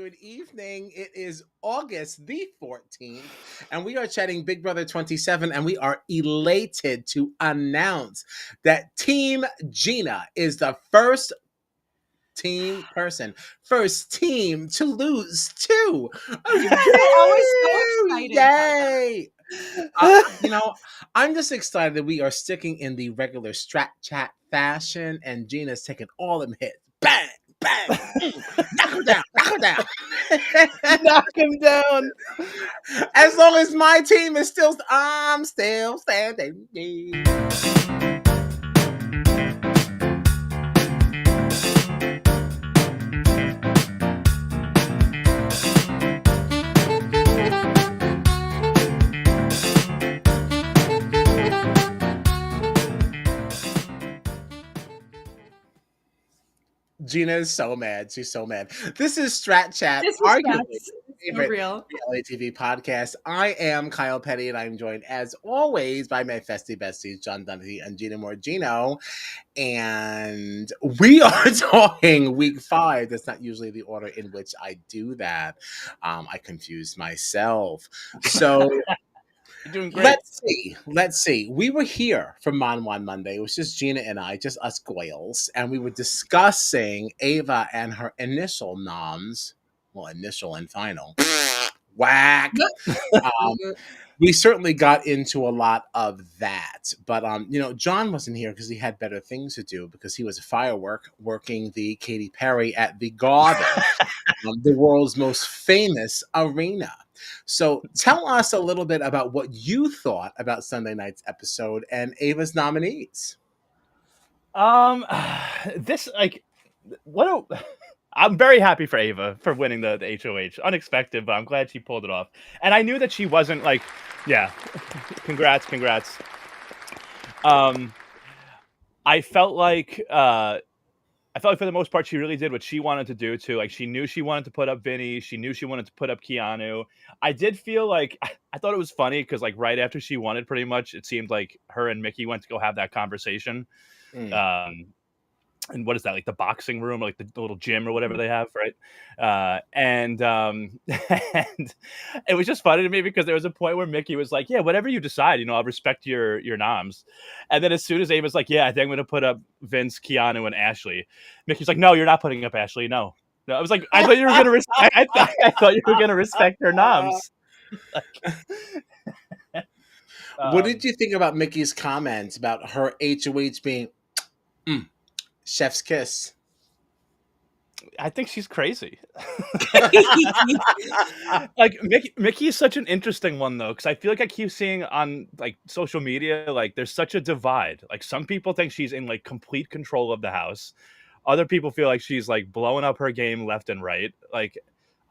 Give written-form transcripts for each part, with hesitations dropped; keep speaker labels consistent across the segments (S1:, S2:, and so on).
S1: Good evening. It is August the 14th, and we are chatting Big Brother 27, and we are elated to announce that Team Gina is the first first team to lose two.
S2: I was so excited.
S1: Yay! I'm just excited that we are sticking in the regular Strat chat fashion, and Gina's taking all them hits. Bang! Bang! Knock him down! Knock him down!
S3: Knock him down!
S1: As long as my team is I'm still standing. Gina is so mad. She's so mad. This is Strat Chat, arguably favorite reality TV podcast. I am Kyle Petty, and I'm joined, as always, by my festy besties, John Dunphy and Gina Morgino. And we are talking week 5. That's not usually the order in which I do that. I confused myself. So...
S3: You're doing great.
S1: Let's see. We were here for Mon Monday. It was just Gina and I, just us goyles, and we were discussing Ava and her initial noms. Well, initial and final. Whack. We certainly got into a lot of that, but John wasn't here because he had better things to do, because he was working the Katy Perry at the Garden, the world's most famous arena. So tell us a little bit about what you thought about Sunday night's episode and Ava's nominees.
S3: I'm very happy for Ava for winning the HOH. Unexpected, but I'm glad she pulled it off. And I knew that she wasn't congrats. I felt like for the most part, she really did what she wanted to do too. Like, she knew she wanted to put up Vinny. She knew she wanted to put up Keanu. I did feel like, I thought it was funny because, like, right after she won it, pretty much, it seemed like her and Mickey went to go have that conversation. And what is that, like the boxing room, or like the little gym or whatever they have, right? And it was just funny to me because there was a point where Mickey was like, yeah, whatever you decide, I'll respect your noms. And then as soon as Ava's like, yeah, I think I'm going to put up Vince, Keanu, and Ashley, Mickey's like, no, you're not putting up Ashley. No. I was like, I thought you were going to respect, I thought you were going to respect her noms.
S1: What did you think about Mickey's comments about her HOH being chef's kiss?
S3: I think she's crazy. Like, Mickey is such an interesting one, though, because I feel like I keep seeing on, like, social media, like, there's such a divide. Like, some people think she's in, like, complete control of the house. Other people feel like she's, like, blowing up her game left and right. Like,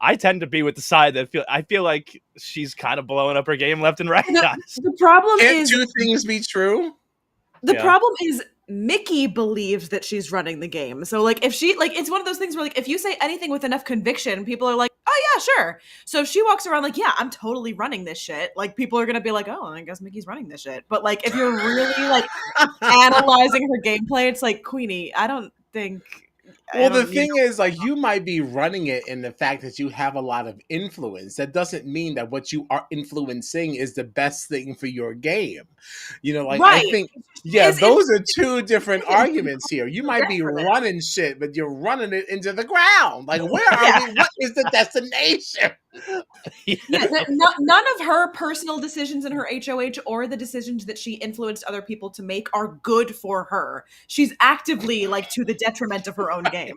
S3: I tend to be with the side that I feel like she's kind of blowing up her game left and right.
S2: The problem is,
S1: two things be true.
S2: The problem is, Mickey believes that she's running the game. So, like, if she, like, it's one of those things where, like, if you say anything with enough conviction, people are like, oh yeah, sure. So if she walks around like, yeah, I'm totally running this shit, like, people are gonna be like, oh, I guess Mickey's running this shit. But, like, if you're really, like, analyzing her gameplay, it's like, Queenie, I don't think...
S1: Well, the thing is, like, you might be running it in the fact that you have a lot of influence. That doesn't mean that what you are influencing is the best thing for your game. Right. I think, those are two different arguments here. You might be running shit, but you're running it into the ground. Like, where are we? What is the destination?
S2: None of her personal decisions in her HOH or the decisions that she influenced other people to make are good for her. She's actively, like, to the detriment of her own game.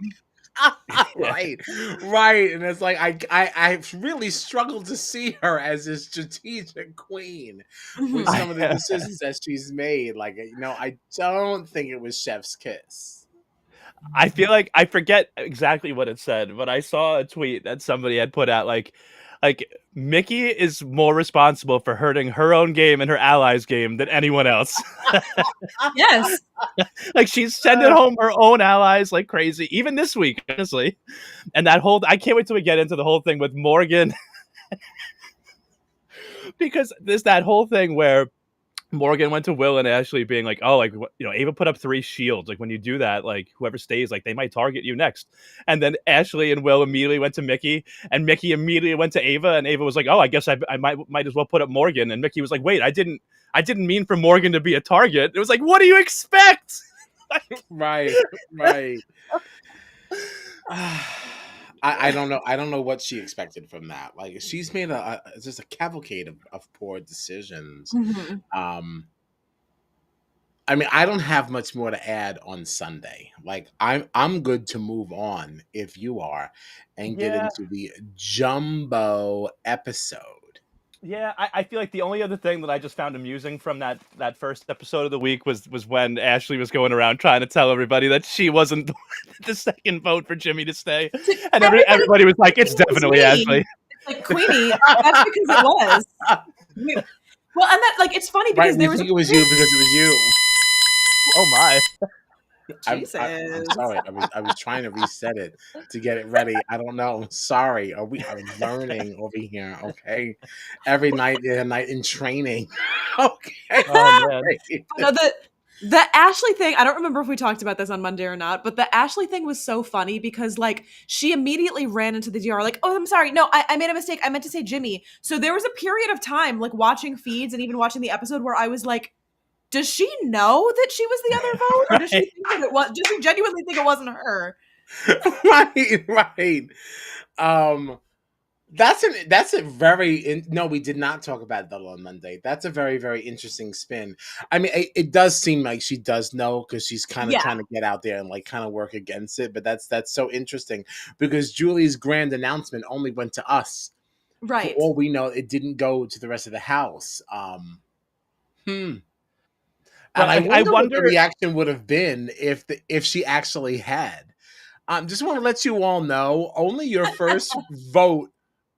S1: Right. And it's like, I really struggled to see her as a strategic queen with some of the decisions that she's made. Like, I don't think it was chef's kiss.
S3: I feel like, I forget exactly what it said, but I saw a tweet that somebody had put out, like Mickey is more responsible for hurting her own game and her allies' game than anyone else.
S2: Yes.
S3: Like, she's sending home her own allies like crazy, even this week, honestly. And that I can't wait till we get into the whole thing with Morgan. Because there's that whole thing where Morgan went to Will and Ashley being like, oh, like, Ava put up 3 shields. Like, when you do that, like, whoever stays, like, they might target you next. And then Ashley and Will immediately went to Mickey, and Mickey immediately went to Ava, and Ava was like, oh, I guess I might as well put up Morgan. And Mickey was like, wait, I didn't mean for Morgan to be a target. It was like, what do you expect?
S1: Right. I don't know. I don't know what she expected from that. Like, she's made just a cavalcade of poor decisions.
S2: Mhm.
S1: I mean, I don't have much more to add on Sunday. Like, I'm good to move on if you are, and get
S3: Yeah.
S1: into the jumbo episode.
S3: Yeah, I feel like the only other thing that I just found amusing from that first episode of the week was when Ashley was going around trying to tell everybody that she wasn't the second vote for Jimmy to stay, and everybody was like, "It's definitely Ashley."
S2: It's like, Queenie, that's because it was. Well, and that, like, it's funny because
S1: Right,
S2: there
S1: we
S2: was
S1: think it was you because it was you.
S3: Oh my!
S1: I'm
S2: Jesus.
S1: sorry. I was trying to reset it to get it ready. I don't know. Sorry. Are learning over here? Okay. Every night is a night in training. Okay.
S3: Oh man!
S2: No, the Ashley thing, I don't remember if we talked about this on Monday or not, but the Ashley thing was so funny because, like, she immediately ran into the DR like, oh, I'm sorry. No, I made a mistake. I meant to say Jimmy. So there was a period of time, like, watching feeds and even watching the episode where I was like, does she know that she was the other vote? Or does she think that it was, does she genuinely think it wasn't her?
S1: Right. That's a very no, we did not talk about that on Monday. That's a very, very interesting spin. I mean, it does seem like she does know because she's kind of
S2: Yeah.
S1: trying to get out there and like kind of work against it. But that's so interesting because Julie's grand announcement only went to us.
S2: Right.
S1: For all we know, it didn't go to the rest of the house. And I wonder what the reaction would have been if she actually had. Just want to let you all know, only your first vote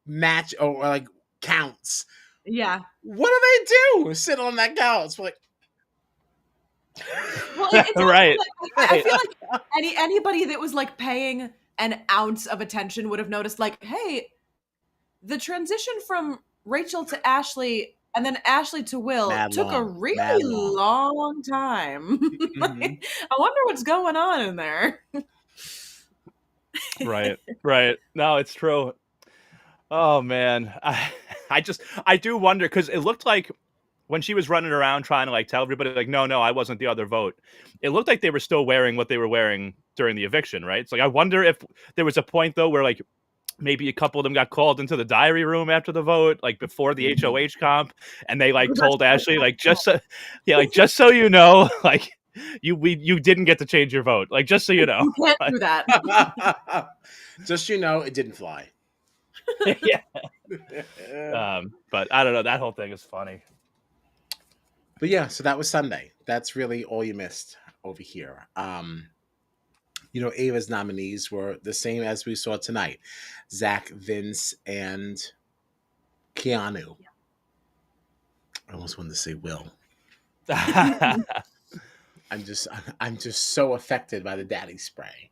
S1: match or like counts.
S2: Yeah.
S1: What do they do? Sit on that couch like.
S2: Well, it's
S3: Right.
S2: Like, I feel like anybody that was like paying an ounce of attention would have noticed, like, hey, the transition from Rachel to Ashley and then Ashley to Will took a really long time. Like, I wonder what's going on in there.
S3: Right. No, it's true. Oh man, I do wonder because it looked like when she was running around trying to like tell everybody like, no, I wasn't the other vote. It looked like they were still wearing what they were wearing during the eviction, right? It's like I wonder if there was a point though where like maybe a couple of them got called into the diary room after the vote, like before the HOH comp, and they like told Ashley like just so you know, like you didn't get to change your vote, like just so you know.
S2: You can't do that.
S1: Just so you know, it didn't fly.
S3: Yeah. But I don't know. That whole thing is funny.
S1: But yeah, so that was Sunday. That's really all you missed over here. Ava's nominees were the same as we saw tonight: Zach, Vince, and Keanu. I almost wanted to say Will. I'm just so affected by the daddy spray.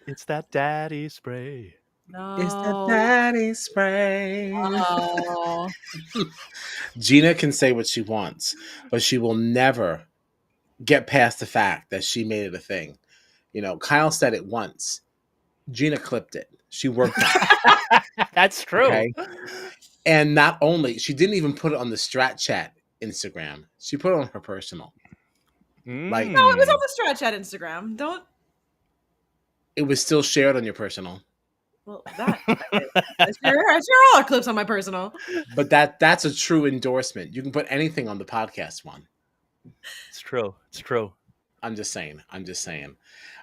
S3: It's that daddy spray.
S2: No.
S1: It's that daddy spray.
S2: Oh.
S1: Gina can say what she wants, but she will never get past the fact that she made it a thing. Kyle said it once. Gina clipped it. She worked on it.
S3: That's true.
S1: Okay? And not only, she didn't even put it on the Strat Chat Instagram. She put it on her personal. Like,
S2: no, it was on the Strat Chat Instagram. Don't.
S1: It was still shared on your personal.
S2: Well, I share all our clips on my personal.
S1: But that's a true endorsement. You can put anything on the podcast one.
S3: It's true.
S1: I'm just saying.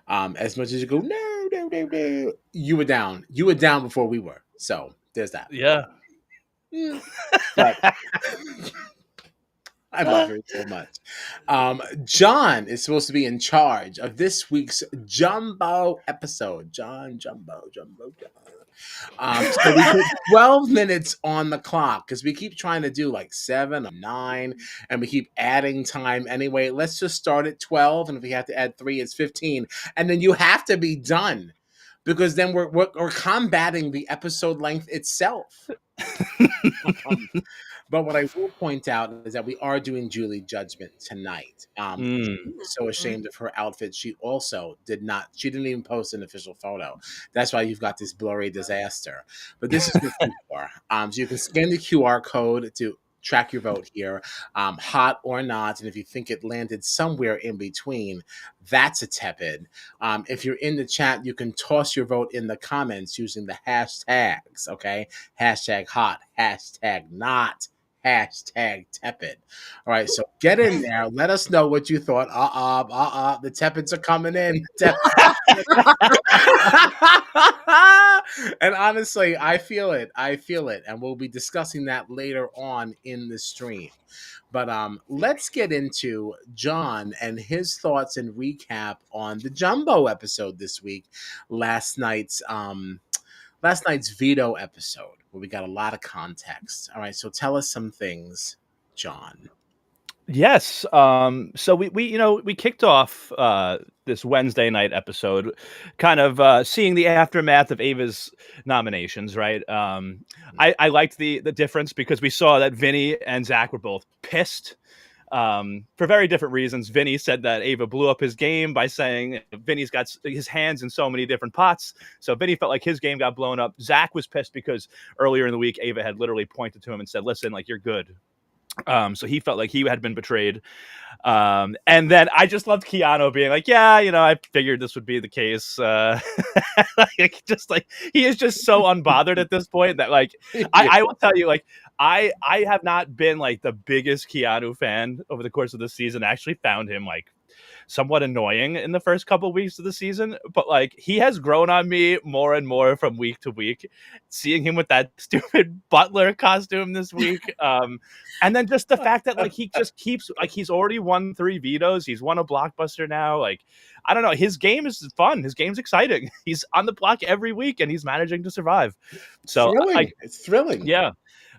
S1: As much as you go, no, you were down. You were down before we were. So there's that.
S3: Yeah.
S1: But I love her so much. John is supposed to be in charge of this week's Jumbo episode. John. So we put 12 minutes on the clock because we keep trying to do like 7 or 9, and we keep adding time anyway. Let's just start at 12, and if we have to add 3, it's 15. And then you have to be done because then we're combating the episode length itself. But what I will point out is that we are doing Julie Judgment tonight. So ashamed of her outfit. She also she didn't even post an official photo. That's why you've got this blurry disaster. But this is what for. So you can scan the QR code to track your vote here, hot or not. And if you think it landed somewhere in between, that's a tepid. If you're in the chat, you can toss your vote in the comments using the hashtags, okay? Hashtag hot, hashtag not, hashtag tepid. All right, so get in there. Let us know what you thought. The tepids are coming in. And honestly, I feel it. And we'll be discussing that later on in the stream. But let's get into John and his thoughts and recap on the Jumbo episode this week, last night's veto episode, where we got a lot of context. All right, so tell us some things, John.
S3: Yes. So we kicked off this Wednesday night episode, kind of seeing the aftermath of Ava's nominations, right? I liked the difference because we saw that Vinny and Zach were both pissed for very different reasons. Vinny said that Ava blew up his game by saying Vinny's got his hands in so many different pots. So Vinny felt like his game got blown up. Zach was pissed because earlier in the week, Ava had literally pointed to him and said, listen, like, you're good. So he felt like he had been betrayed. And then I just loved Keanu being like, yeah, I figured this would be the case. He is just so unbothered at this point that I will tell you, I have not been like the biggest Keanu fan over the course of the season. I actually found him somewhat annoying in the first couple of weeks of the season, but he has grown on me more and more from week to week. Seeing him with that stupid butler costume this week, and then just the fact that he just keeps he's already won 3 vetoes. He's won a blockbuster now. I don't know. His game is fun. His game's exciting. He's on the block every week, and he's managing to survive. So
S1: thrilling. It's thrilling.
S3: Yeah.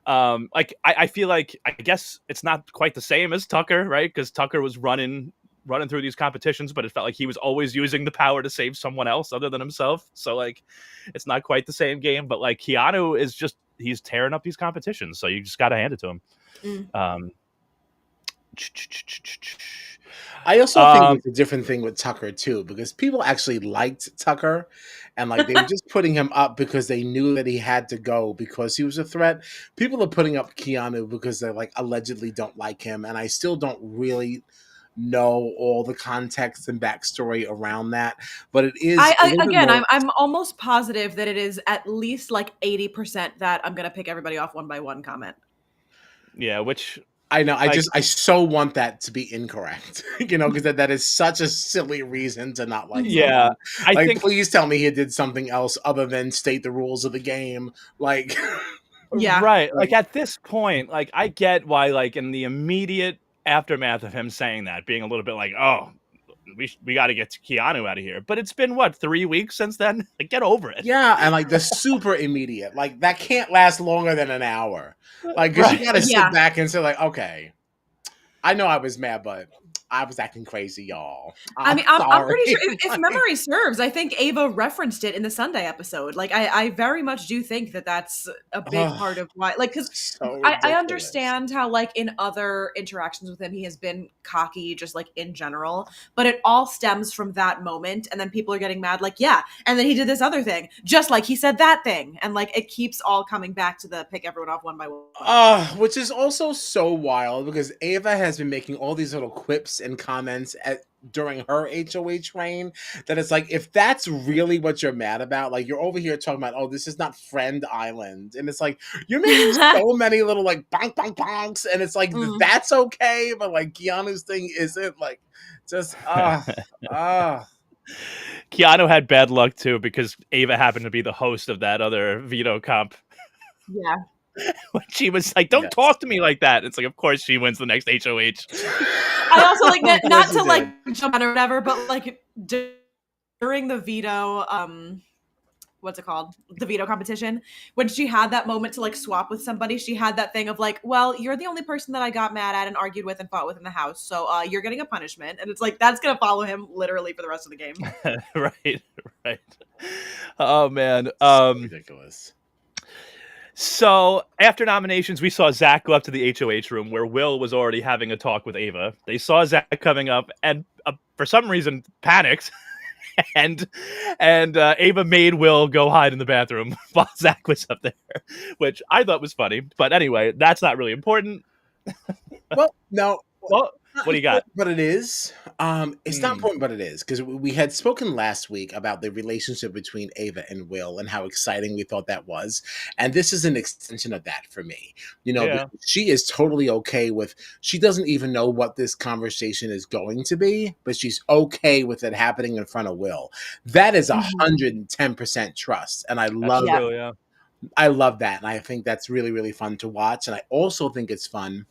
S3: I feel like, I guess it's not quite the same as Tucker, right? Because Tucker was running through these competitions, but it felt like he was always using the power to save someone else other than himself. So it's not quite the same game, but Keanu is he's tearing up these competitions. So you just got to hand it to him.
S1: I also think it's a different thing with Tucker too, because people actually liked Tucker and they were just putting him up because they knew that he had to go because he was a threat. People are putting up Keanu because they allegedly don't like him. And I still don't really know all the context and backstory around that, but it is.
S2: I'm almost positive that it is at least 80% that I'm gonna pick everybody off one by one comment.
S3: Yeah, which
S1: I know. I so want that to be incorrect, because that is such a silly reason to not like.
S3: Yeah,
S1: someone. I think. Please tell me he did something else other than state the rules of the game.
S2: Yeah,
S3: right. At this point, I get why. In the immediate aftermath of him saying that, being a little bit oh, we got to get Keanu out of here. But it's been 3 weeks since then. Get over it.
S1: Yeah, and the super immediate, that can't last longer than an hour. Because you got to sit back and say okay, I know I was mad, but I was acting crazy, y'all.
S2: I'm pretty sure, if memory serves, I think Ava referenced it in the Sunday episode. I very much do think that that's a big part of why, because
S1: so
S2: I understand how, in other interactions with him, he has been cocky, just in general, but it all stems from that moment, and then people are getting mad, and then he did this other thing, just he said that thing, and it keeps all coming back to the pick everyone off one by one.
S1: Which is also so wild, because Ava has been making all these little quips and comments during her HOH reign that it's if that's really what you're mad about, you're over here talking about, this is not Friend Island, and it's you're making so many little bonk bonk bonks, and it's that's okay, but Keanu's thing isn't
S3: Keanu had bad luck too, because Ava happened to be the host of that other veto comp.
S2: Yeah.
S3: When she was don't talk to me like that. It's of course she wins the next HOH.
S2: I also not to jump on or whatever, but during the veto what's it called? The veto competition. When she had that moment to like swap with somebody, she had that thing of like, well, you're the only person that I got mad at and argued with and fought with in the house. So you're getting a punishment. And it's like, that's going to follow him literally for the rest of the game.
S3: Right. Oh man.
S1: So ridiculous.
S3: So after nominations, we saw Zach go up to the HOH room where Will was already having a talk with Ava. They saw Zach coming up and for some reason panicked. and Ava made Will go hide in the bathroom while Zach was up there, which I thought was funny. But anyway, that's not really important.
S1: Well, no.
S3: Well, what do you got?
S1: But it is. It's not important, but it is, because we had spoken last week about the relationship between Ava and Will and how exciting we thought that was, and this is an extension of that for me. You know, she is totally okay with. She doesn't even know what this conversation is going to be, but she's okay with it happening in front of Will. That is 110% trust, and I love. I love that, and I think that's really, really fun to watch. And I also think it's fun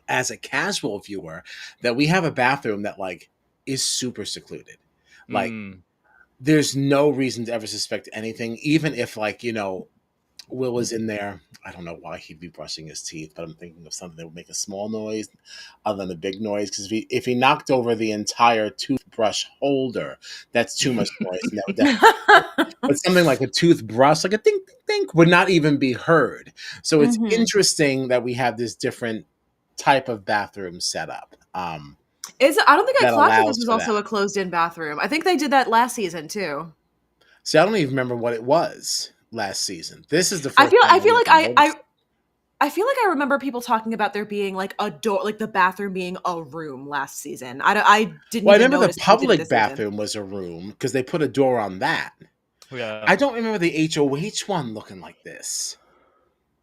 S1: as a casual viewer that we have a bathroom that like is super secluded. Like there's no reason to ever suspect anything, even if like, you know, Will was in there. I don't know why he'd be brushing his teeth, but I'm thinking of something that would make a small noise other than a big noise. Because if he knocked over the entire toothbrush holder, that's too much noise. But something like a toothbrush, like a ding, ding, ding, would not even be heard. So it's interesting that we have this different type of bathroom setup.
S2: I don't think I clocked that this was also a closed-in bathroom. I think they did that last season too.
S1: See, I don't even remember what it was last season. This is the first
S2: I feel like I remember people talking about there being like a door, like the bathroom being a room last season. I didn't. Well, I remember the
S1: public bathroom was a room because they put a door on that.
S3: Yeah.
S1: I don't remember the HOH one looking like this.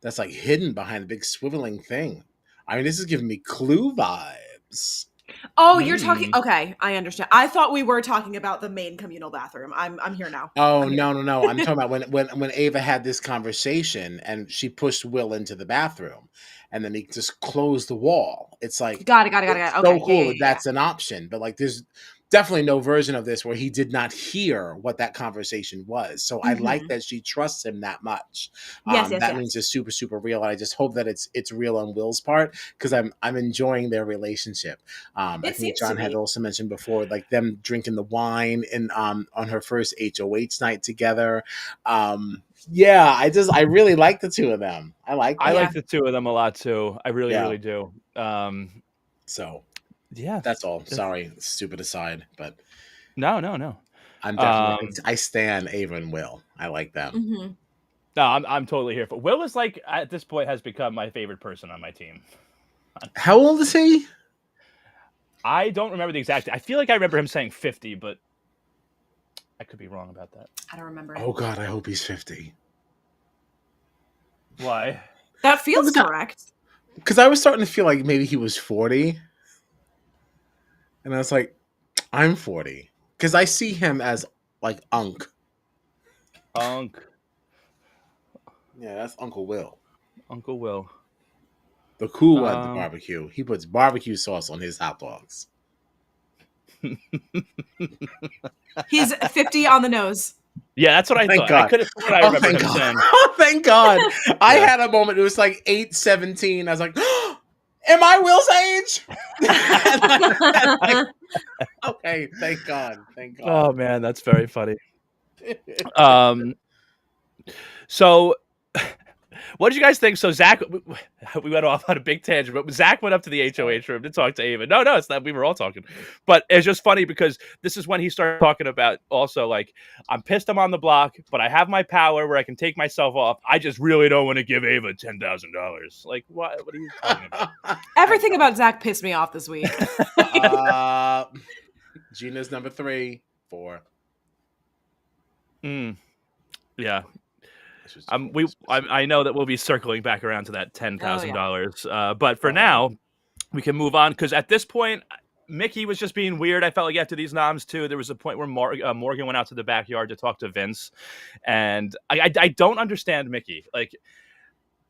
S1: That's like hidden behind a big swiveling thing. I mean, this is giving me Clue vibes.
S2: Oh, you're talking. Okay, I understand. I thought we were talking about the main communal bathroom. I'm here now.
S1: Oh, no. I'm talking about when Ava had this conversation and she pushed Will into the bathroom, and then he just closed the wall. It's like
S2: got it. Okay,
S1: so cool that's an option, but like there's definitely no version of this where he did not hear what that conversation was. So I like that she trusts him that much. That means it's super, super real. And I just hope that it's real on Will's part, because I'm enjoying their relationship. I think John had also mentioned before, like them drinking the wine and on her first HOH night together. I really like the two of them. I like
S3: the two of them a lot too. I really do.
S1: So
S3: yeah,
S1: that's all. Sorry, stupid aside, but
S3: no.
S1: I'm definitely I stan Ava and Will. I like them.
S3: No, I'm totally here for Will. Is like at this point has become my favorite person on my team.
S1: How old is he?
S3: I don't remember the exact. I feel like I remember him saying 50, but I could be wrong about that.
S2: I don't remember.
S1: Oh God, I hope he's 50.
S3: Why?
S2: That feels correct.
S1: Because I was starting to feel like maybe he was 40. And I was like, I'm 40. Because I see him as like Unc. Yeah, that's Uncle Will.
S3: Uncle Will.
S1: The cool one, the barbecue. He puts barbecue sauce on his hot dogs.
S2: He's 50 on the nose.
S3: Yeah, that's what I thought.
S1: God.
S3: I could have sworn I remember him saying.
S1: Oh, thank God. I had a moment. It was like 8:17. I was like, am I Will's age? Okay, thank God. Thank God.
S3: Oh, man, that's very funny. So what did you guys think? So Zach, we went off on a big tangent, but Zach went up to the HOH room to talk to Ava. No, it's not. We were all talking, but it's just funny because this is when he started talking about also like, I'm pissed I'm on the block, but I have my power where I can take myself off. I just really don't want to give Ava $10,000. Like, what are you talking about?
S2: Everything about Zach pissed me off this week.
S1: Gina's number 3, 4.
S3: Yeah. I know that we'll be circling back around to that $10,000, but for now, we can move on because at this point, Mickey was just being weird. I felt like after these noms too, there was a point where Morgan went out to the backyard to talk to Vince, and I don't understand Mickey. Like,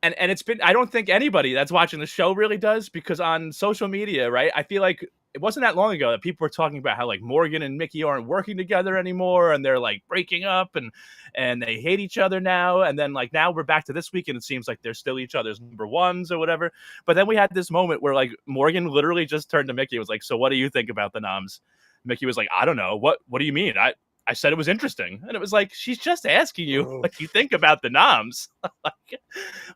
S3: and it's been, I don't think anybody that's watching the show really does, because on social media, right? I feel like it wasn't that long ago that people were talking about how like Morgan and Mickey aren't working together anymore, and they're like breaking up, and they hate each other now. And then like now we're back to this week, and it seems like they're still each other's number ones or whatever. But then we had this moment where like Morgan literally just turned to Mickey and was like, "So what do you think about the noms?" Mickey was like, "I don't know. What do you mean? I said it was interesting." And it was like, she's just asking you what you think about the noms.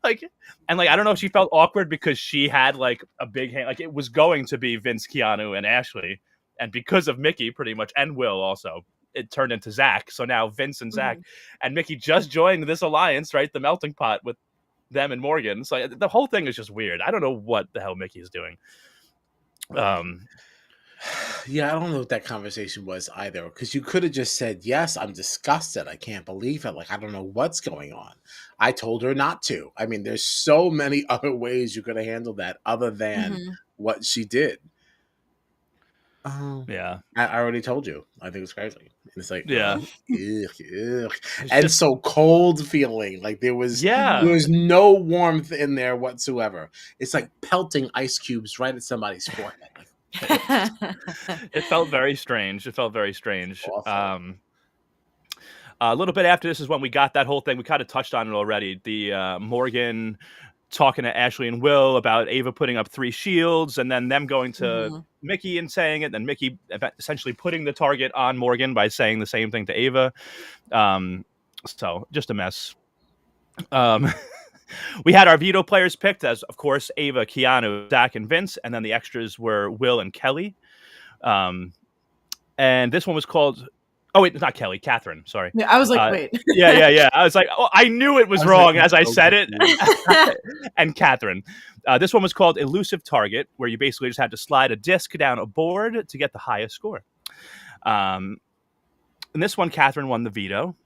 S3: like, and like, I don't know if she felt awkward because she had like a big hand, like it was going to be Vince, Keanu, and Ashley. And because of Mickey pretty much, and Will also, it turned into Zach. So now Vince and Zach and Mickey just joined this alliance, right? The melting pot with them and Morgan. So the whole thing is just weird. I don't know what the hell Mickey is doing.
S1: Yeah, I don't know what that conversation was either, because you could have just said, yes, I'm disgusted. I can't believe it. Like, I don't know what's going on. I told her not to. I mean, there's so many other ways you could have handled that other than what she did.
S3: Yeah.
S1: I already told you. I think it's crazy. And it's like,
S3: yeah.
S1: Ugh. And just so cold feeling. Like there was no warmth in there whatsoever. It's like pelting ice cubes right at somebody's forehead. Like,
S3: it felt very strange. A little bit after this is when we got that whole thing. We kind of touched on it already. The Morgan talking to Ashley and Will about Ava putting up 3 shields, and then them going to Mickey and saying it, and Mickey essentially putting the target on Morgan by saying the same thing to Ava. So just a mess. We had our veto players picked as, of course, Ava, Keanu, Zach, and Vince, and then the extras were Will and Kelly. And this one was called... Oh, wait, not Kelly, Catherine, sorry.
S2: Yeah, I was like, wait.
S3: Yeah. I was like, oh, I knew it was wrong as I said it. And Catherine. This one was called Elusive Target, where you basically just had to slide a disc down a board to get the highest score. In this one, Catherine won the veto.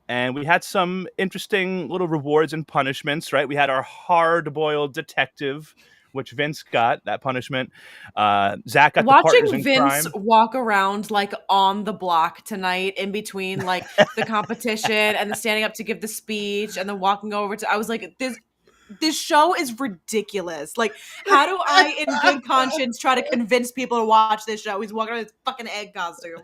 S3: And we had some interesting little rewards and punishments, right? We had our hard-boiled detective, which Vince got, that punishment. Zach got
S2: watching
S3: the
S2: Vince walk around like on the block tonight in between like the competition and the standing up to give the speech and then walking over to, I was like, this show is ridiculous. Like, how do I in good conscience try to convince people to watch this show? He's walking around in his fucking egg costume.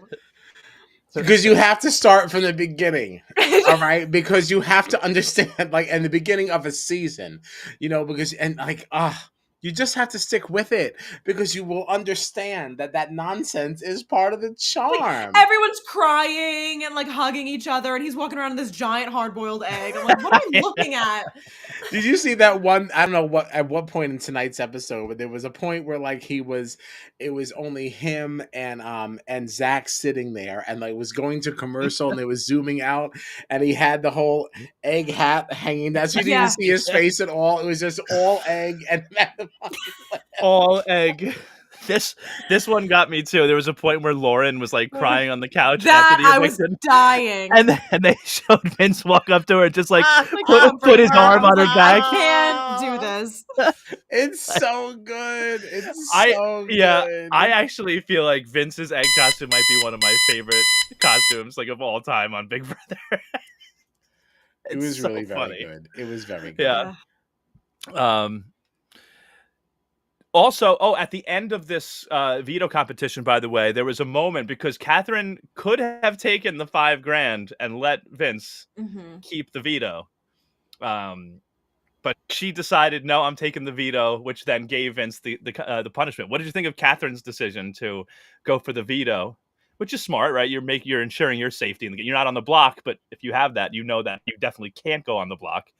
S1: Because you have to start from the beginning, all right? Because you have to understand, like, in the beginning of a season, you know, because, and like, you just have to stick with it because you will understand that nonsense is part of the charm.
S2: Like, everyone's crying and like hugging each other, and he's walking around in this giant hard-boiled egg. I'm like, what am I looking at?
S1: Did you see that one? I don't know at what point in tonight's episode, but there was a point where like it was only him and Zach sitting there, and like was going to commercial, and they was zooming out, and he had the whole egg hat hanging down, so you didn't even see his face at all. It was just all egg and
S3: all egg. This one got me too. There was a point where Lauren was like crying on the couch after the eviction.
S2: I was dying.
S3: And they showed Vince walk up to her, just like put his arm on her back.
S2: I can't do this.
S1: It's so good. It's so good.
S3: Yeah, I actually feel like Vince's egg costume might be one of my favorite costumes, like of all time on Big Brother.
S1: It was really very good. It was very good.
S3: Yeah. Also, at the end of this veto competition, by the way, there was a moment because Catherine could have taken the $5,000 and let Vince keep the veto. But she decided, no, I'm taking the veto, which then gave Vince the punishment. What did you think of Catherine's decision to go for the veto? Which is smart, right? You're ensuring your safety. You're not on the block, but if you have that, you know that you definitely can't go on the block.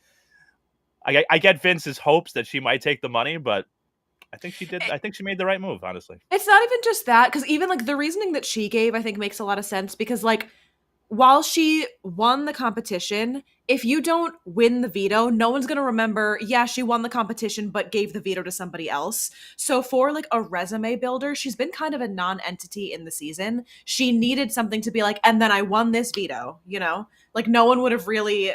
S3: I get Vince's hopes that she might take the money, but I think she did. I think she made the right move, honestly.
S2: It's not even just that, because even like the reasoning that she gave, I think makes a lot of sense, because like while she won the competition, if you don't win the veto, no one's going to remember, yeah, she won the competition, but gave the veto to somebody else. So for like a resume builder, she's been kind of a non-entity in the season. She needed something to be like, and then I won this veto, you know? Like no one would have really,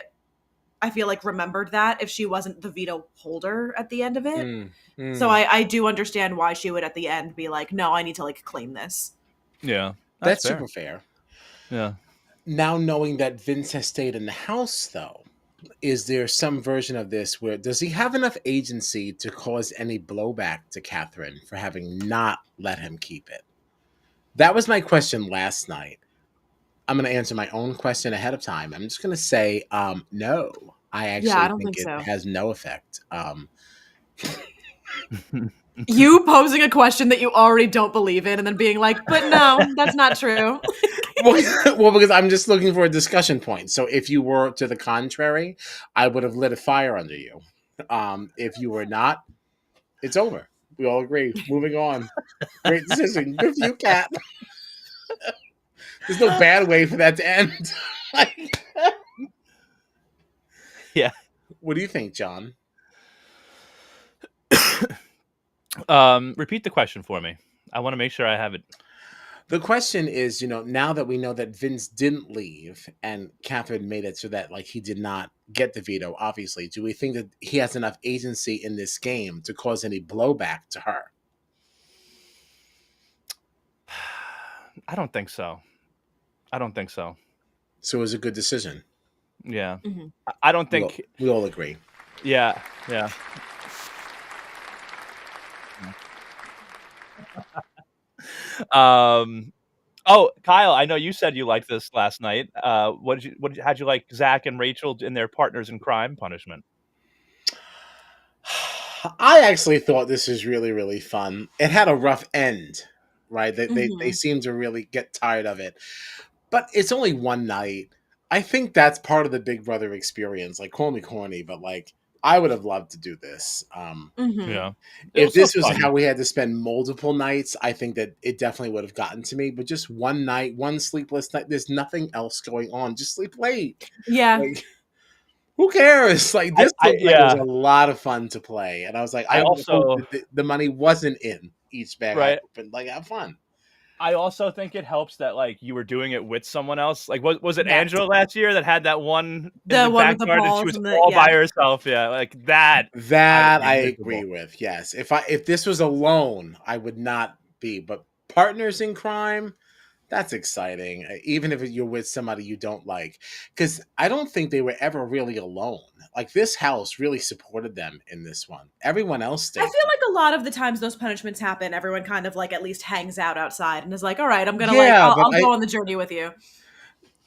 S2: I feel like, remembered that if she wasn't the veto holder at the end of it. So I do understand why she would at the end be like, no, I need to like claim this.
S3: Yeah.
S1: That's
S3: fair.
S1: super fair.
S3: Yeah.
S1: Now knowing that Vince has stayed in the house though, is there some version of this where does he have enough agency to cause any blowback to Catherine for having not let him keep it? That was my question last night. I'm going to answer my own question ahead of time. I'm just going to say no. I
S2: Yeah, I
S1: actually
S2: don't
S1: think
S2: think
S1: it
S2: so.
S1: has no effect.
S2: You posing a question that you already don't believe in and then being like, but no, that's not true.
S1: Well, because I'm just looking for a discussion point. So if you were to the contrary, I would have lit a fire under you. If you were not, it's over. We all agree. Moving on. Great decision. Good for you, Kat. There's no bad way for that to end. Like,
S3: Yeah.
S1: what do you think, John?
S3: Repeat the question for me. I want to make sure I have it.
S1: The question is, now that we know that Vince didn't leave and Catherine made it so that like he did not get the veto, obviously, do we think that he has enough agency in this game to cause any blowback to her?
S3: I don't think so. I don't think so.
S1: So it was a good decision.
S3: Yeah.
S2: Mhm.
S3: I don't think.
S1: We all agree.
S3: Yeah. Yeah. Oh, Kyle, I know you said you liked this last night. How'd you like Zach and Rachel in their partners in crime punishment?
S1: I actually thought this was really, really fun. It had a rough end, right? They seem to really get tired of it. But it's only one night. I think that's part of the Big Brother experience. Like, call me corny, but like, I would have loved to do this.
S3: Yeah.
S1: If this was
S3: fun.
S1: how we had to spend multiple nights, I think that it definitely would have gotten to me. But just one night, one sleepless night, there's nothing else going on. Just sleep late.
S2: Yeah.
S1: Like, who cares? Like, this looked like it was
S3: Yeah.
S1: a lot of fun to play. And I was like,
S3: I
S1: I would hope
S3: also
S1: that the money wasn't in each bag I
S3: right.
S1: opened. Like, have fun.
S3: I also think it helps that like you were doing it with someone else. Like, was it
S2: Yes.
S3: Angela last year that had that one in
S2: The
S3: the
S2: one with the
S3: backyard and she
S2: balls
S3: was
S2: and the
S3: all by
S2: yeah.
S3: herself? Yeah, like that.
S1: That
S3: would
S1: I
S3: be
S1: agree
S3: miserable.
S1: with. Yes. If this was alone, I would not be. But partners in crime, that's exciting. Even if you're with somebody you don't like, because I don't think they were ever really alone. Like this house really supported them in this one. Everyone else
S2: I
S1: stayed.
S2: feel like a lot of the times those punishments happen, everyone kind of like at least hangs out outside and is like, all right, I'm gonna
S1: Yeah,
S2: I'll
S1: but
S2: go on the journey with you.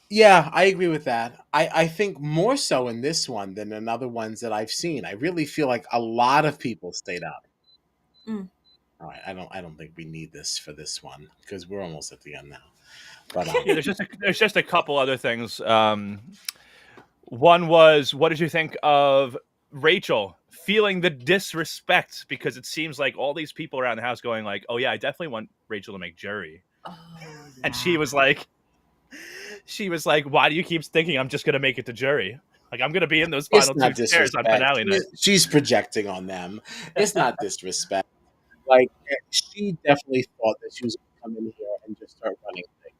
S1: yeah, I agree with that. I think more so in this one than in other ones that I've seen. I really feel like a lot of people stayed up.
S2: Mm.
S1: All right, I don't think we need this for this one because we're almost at the end now. But
S3: Yeah, there's just a couple other things. One was, what did you think of Rachel feeling the disrespect because it seems like all these people around the house going like, "Oh yeah, I definitely want Rachel to make jury," and she was like, "Why do you keep thinking I'm just gonna make it to jury? Like I'm gonna be in those
S1: it's
S3: final
S1: not
S3: two chairs on
S1: disrespect.
S3: finale night."
S1: She's projecting on them. It's not disrespect. Like she definitely thought that she was going to come in here and just start running things.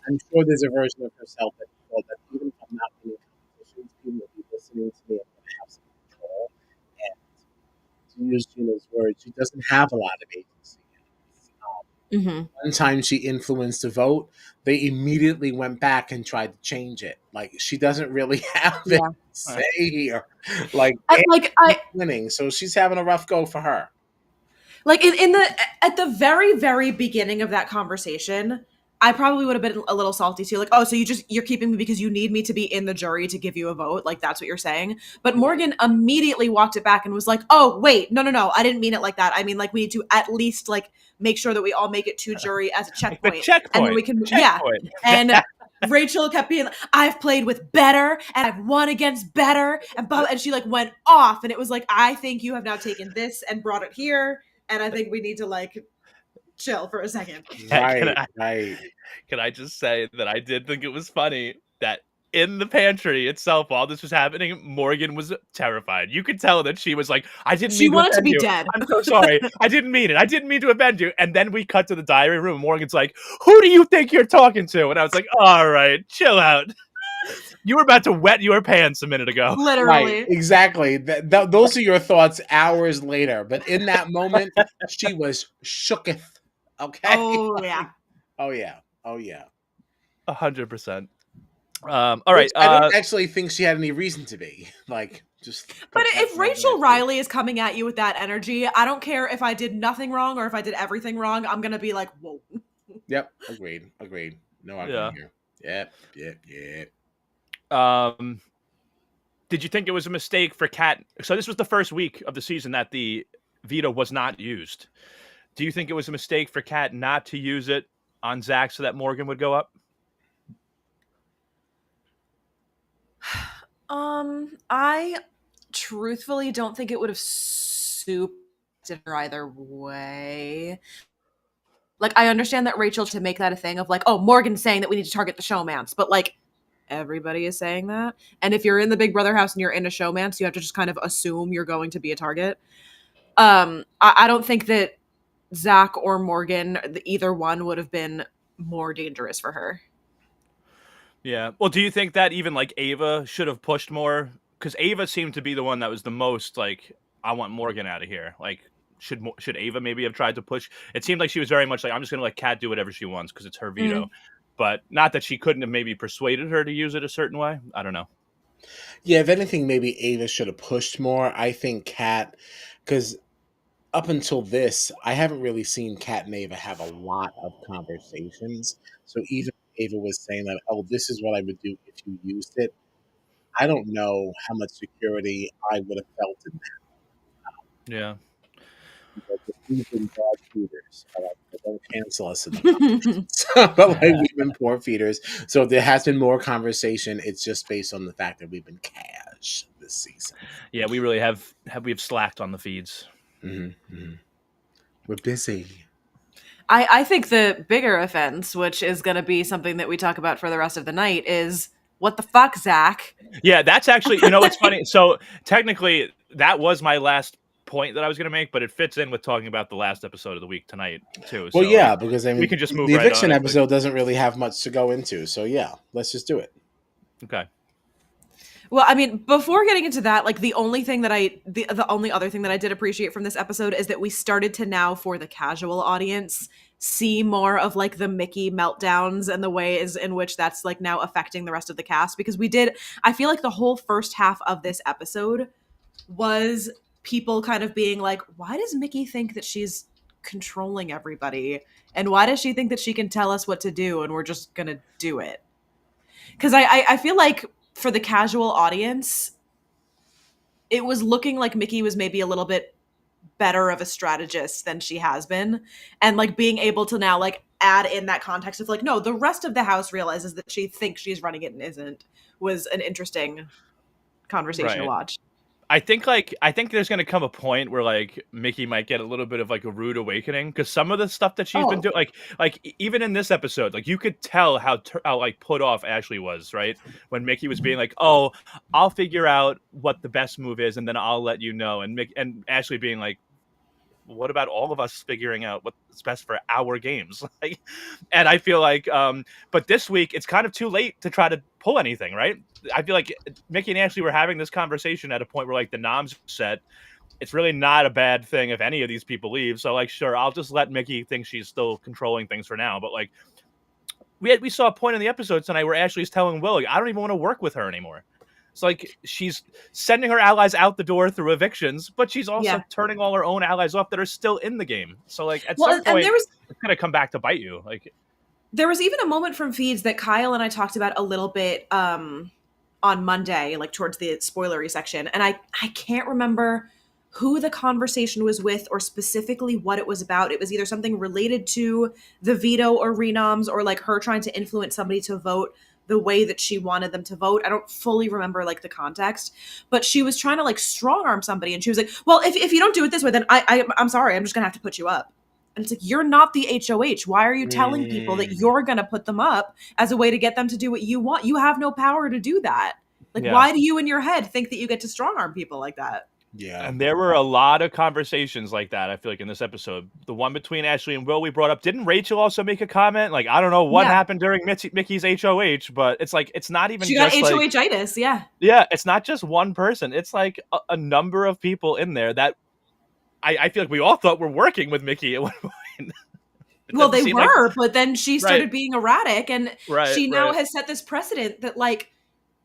S1: I'm sure there's a version of herself that thought that even if I'm not winning competitions, people will be listening to me and going to have some control. And to use Gina's words, she doesn't have a lot of agency. One time she influenced a vote, they immediately went back and tried to change it. Like she doesn't really have it
S2: Yeah.
S1: say here. Like
S2: I
S1: winning, so she's having a rough go for her.
S2: like in the at the very very beginning of that conversation, I probably would have been a little salty too. Like, oh, so you're keeping me because you need me to be in the jury to give you a vote. Like that's what you're saying. But Morgan immediately walked it back and was like, oh wait, no, I didn't mean it like that. I mean like we need to at least like make sure that we all make it to jury as a checkpoint,
S3: The checkpoint,
S2: and then we can
S3: checkpoint.
S2: And Rachel kept being, I've played with better and I've won against better, and she like went off, and it was like, I think you have now taken this and brought it here, and I think we need to like chill for a second.
S1: Right.
S3: Can I just say that I did think it was funny that in the pantry itself, while this was happening, Morgan was terrified. You could tell that she was like, I didn't
S2: She
S3: mean to
S2: wanted to
S3: offend
S2: be
S3: you.
S2: dead.
S3: I'm so sorry. I didn't mean it. I didn't mean to offend you. And then we cut to the diary room. Morgan's like, who do you think you're talking to? And I was like, all right, chill out. You were about to wet your pants a minute ago.
S2: Literally.
S1: Right, exactly. Those are your thoughts hours later. But in that moment, she was shooketh. Okay.
S2: Oh yeah.
S1: Oh yeah. Oh yeah.
S3: 100%. All right.
S1: I don't actually think she had any reason to be. Like, just.
S2: But if Rachel Riley is coming at you with that energy, I don't care if I did nothing wrong or if I did everything wrong. I'm gonna be like, whoa.
S1: Yep. Agreed. No argument here. Yep.
S3: Did you think it was a mistake for Kat? So this was the first week of the season that the veto was not used. Do you think it was a mistake for Kat not to use it on Zacks so that Morgan would go up?
S2: I truthfully don't think it would have suited her either way. Like, I understand that Rachel to make that a thing of like, oh, Morgan's saying that we need to target the showmance, but like everybody is saying that. And if you're in the Big Brother house and you're in a showmance, you have to just kind of assume you're going to be a target. I don't think that Zach or Morgan, either one would have been more dangerous for her.
S3: Yeah. Well, do you think that even like Ava should have pushed more? Because Ava seemed to be the one that was the most like, I want Morgan out of here. Like, should Ava maybe have tried to push? It seemed like she was very much like, I'm just going to let Kat do whatever she wants because it's her veto. But not that she couldn't have maybe persuaded her to use it a certain way. I don't know.
S1: Yeah, if anything, maybe Ava should have pushed more. I think Kat, because up until this, I haven't really seen Kat and Ava have a lot of conversations. So even if Ava was saying that, oh, this is what I would do if you used it, I don't know how much security I would have felt in that.
S3: Yeah.
S1: We've been dog feeders. All right, don't cancel us in the comments. But like we've been poor feeders. So if there has been more conversation, it's just based on the fact that we've been cash this season.
S3: Yeah, we really have slacked on the feeds.
S1: Mm-hmm. We're busy.
S2: I think the bigger offense, which is going to be something that we talk about for the rest of the night, is what the fuck, Zach?
S3: Yeah, that's actually, you know, what's funny. So technically, that was my last point that I was going to make, but it fits in with talking about the last episode of the week tonight too.
S1: Well,
S3: so,
S1: yeah,
S3: like,
S1: because I mean,
S3: we can just move
S1: the
S3: right
S1: eviction
S3: on
S1: episode doesn't really have much to go into. So yeah, let's just do it.
S3: Okay.
S2: Well, I mean, before getting into that, like the only other thing that I did appreciate from this episode is that we started to now, for the casual audience, see more of like the Mickey meltdowns and the ways in which that's like now affecting the rest of the cast. Because I feel like the whole first half of this episode was people kind of being like, why does Mickey think that she's controlling everybody? And why does she think that she can tell us what to do and we're just going to do it? Because I feel like for the casual audience, it was looking like Mickey was maybe a little bit better of a strategist than she has been. And like being able to now like add in that context of like, no, the rest of the house realizes that she thinks she's running it and isn't, was an interesting conversation to watch.
S3: I think there's going to come a point where like Mickey might get a little bit of like a rude awakening because some of the stuff that she's been doing, like even in this episode, like you could tell how like put off Ashley was, right? When Mickey was being like, "Oh, I'll figure out what the best move is, and then I'll let you know," and Ashley being like, what about all of us figuring out what's best for our games? Like, and I feel like, but this week it's kind of too late to try to pull anything, right? I feel like Mickey and Ashley were having this conversation at a point where like the noms set. It's really not a bad thing if any of these people leave. So like, sure, I'll just let Mickey think she's still controlling things for now. But like, we saw a point in the episode tonight where Ashley's telling Will, like, I don't even want to work with her anymore. It's like she's sending her allies out the door through evictions, but she's also turning all her own allies off that are still in the game. So like at some point, it's going to come back to bite you. Like
S2: there was even a moment from feeds that Kyle and I talked about a little bit on Monday, like towards the spoilery section, and I can't remember who the conversation was with or specifically what it was about. It was either something related to the veto or renoms or like her trying to influence somebody to vote the way that she wanted them to vote. I don't fully remember like the context, but she was trying to like strong arm somebody and she was like, well, if you don't do it this way, then I'm sorry, I'm just gonna have to put you up. And it's like, you're not the HOH. Why are you telling people that you're gonna put them up as a way to get them to do what you want? You have no power to do that. Like, why do you in your head think that you get to strong arm people like that?
S1: Yeah.
S3: And there were a lot of conversations like that, I feel like, in this episode. The one between Ashley and Will we brought up. Didn't Rachel also make a comment? Like, I don't know what happened during Mickey's HOH, but it's like, it's not even
S2: she
S3: just
S2: got HOH-itis,
S3: Yeah, it's not just one person. It's like a number of people in there that I feel like we all thought were working with Mickey at one point.
S2: Well, they were, but then she started being erratic, and
S3: Right,
S2: she now
S3: right.
S2: has set this precedent that, like,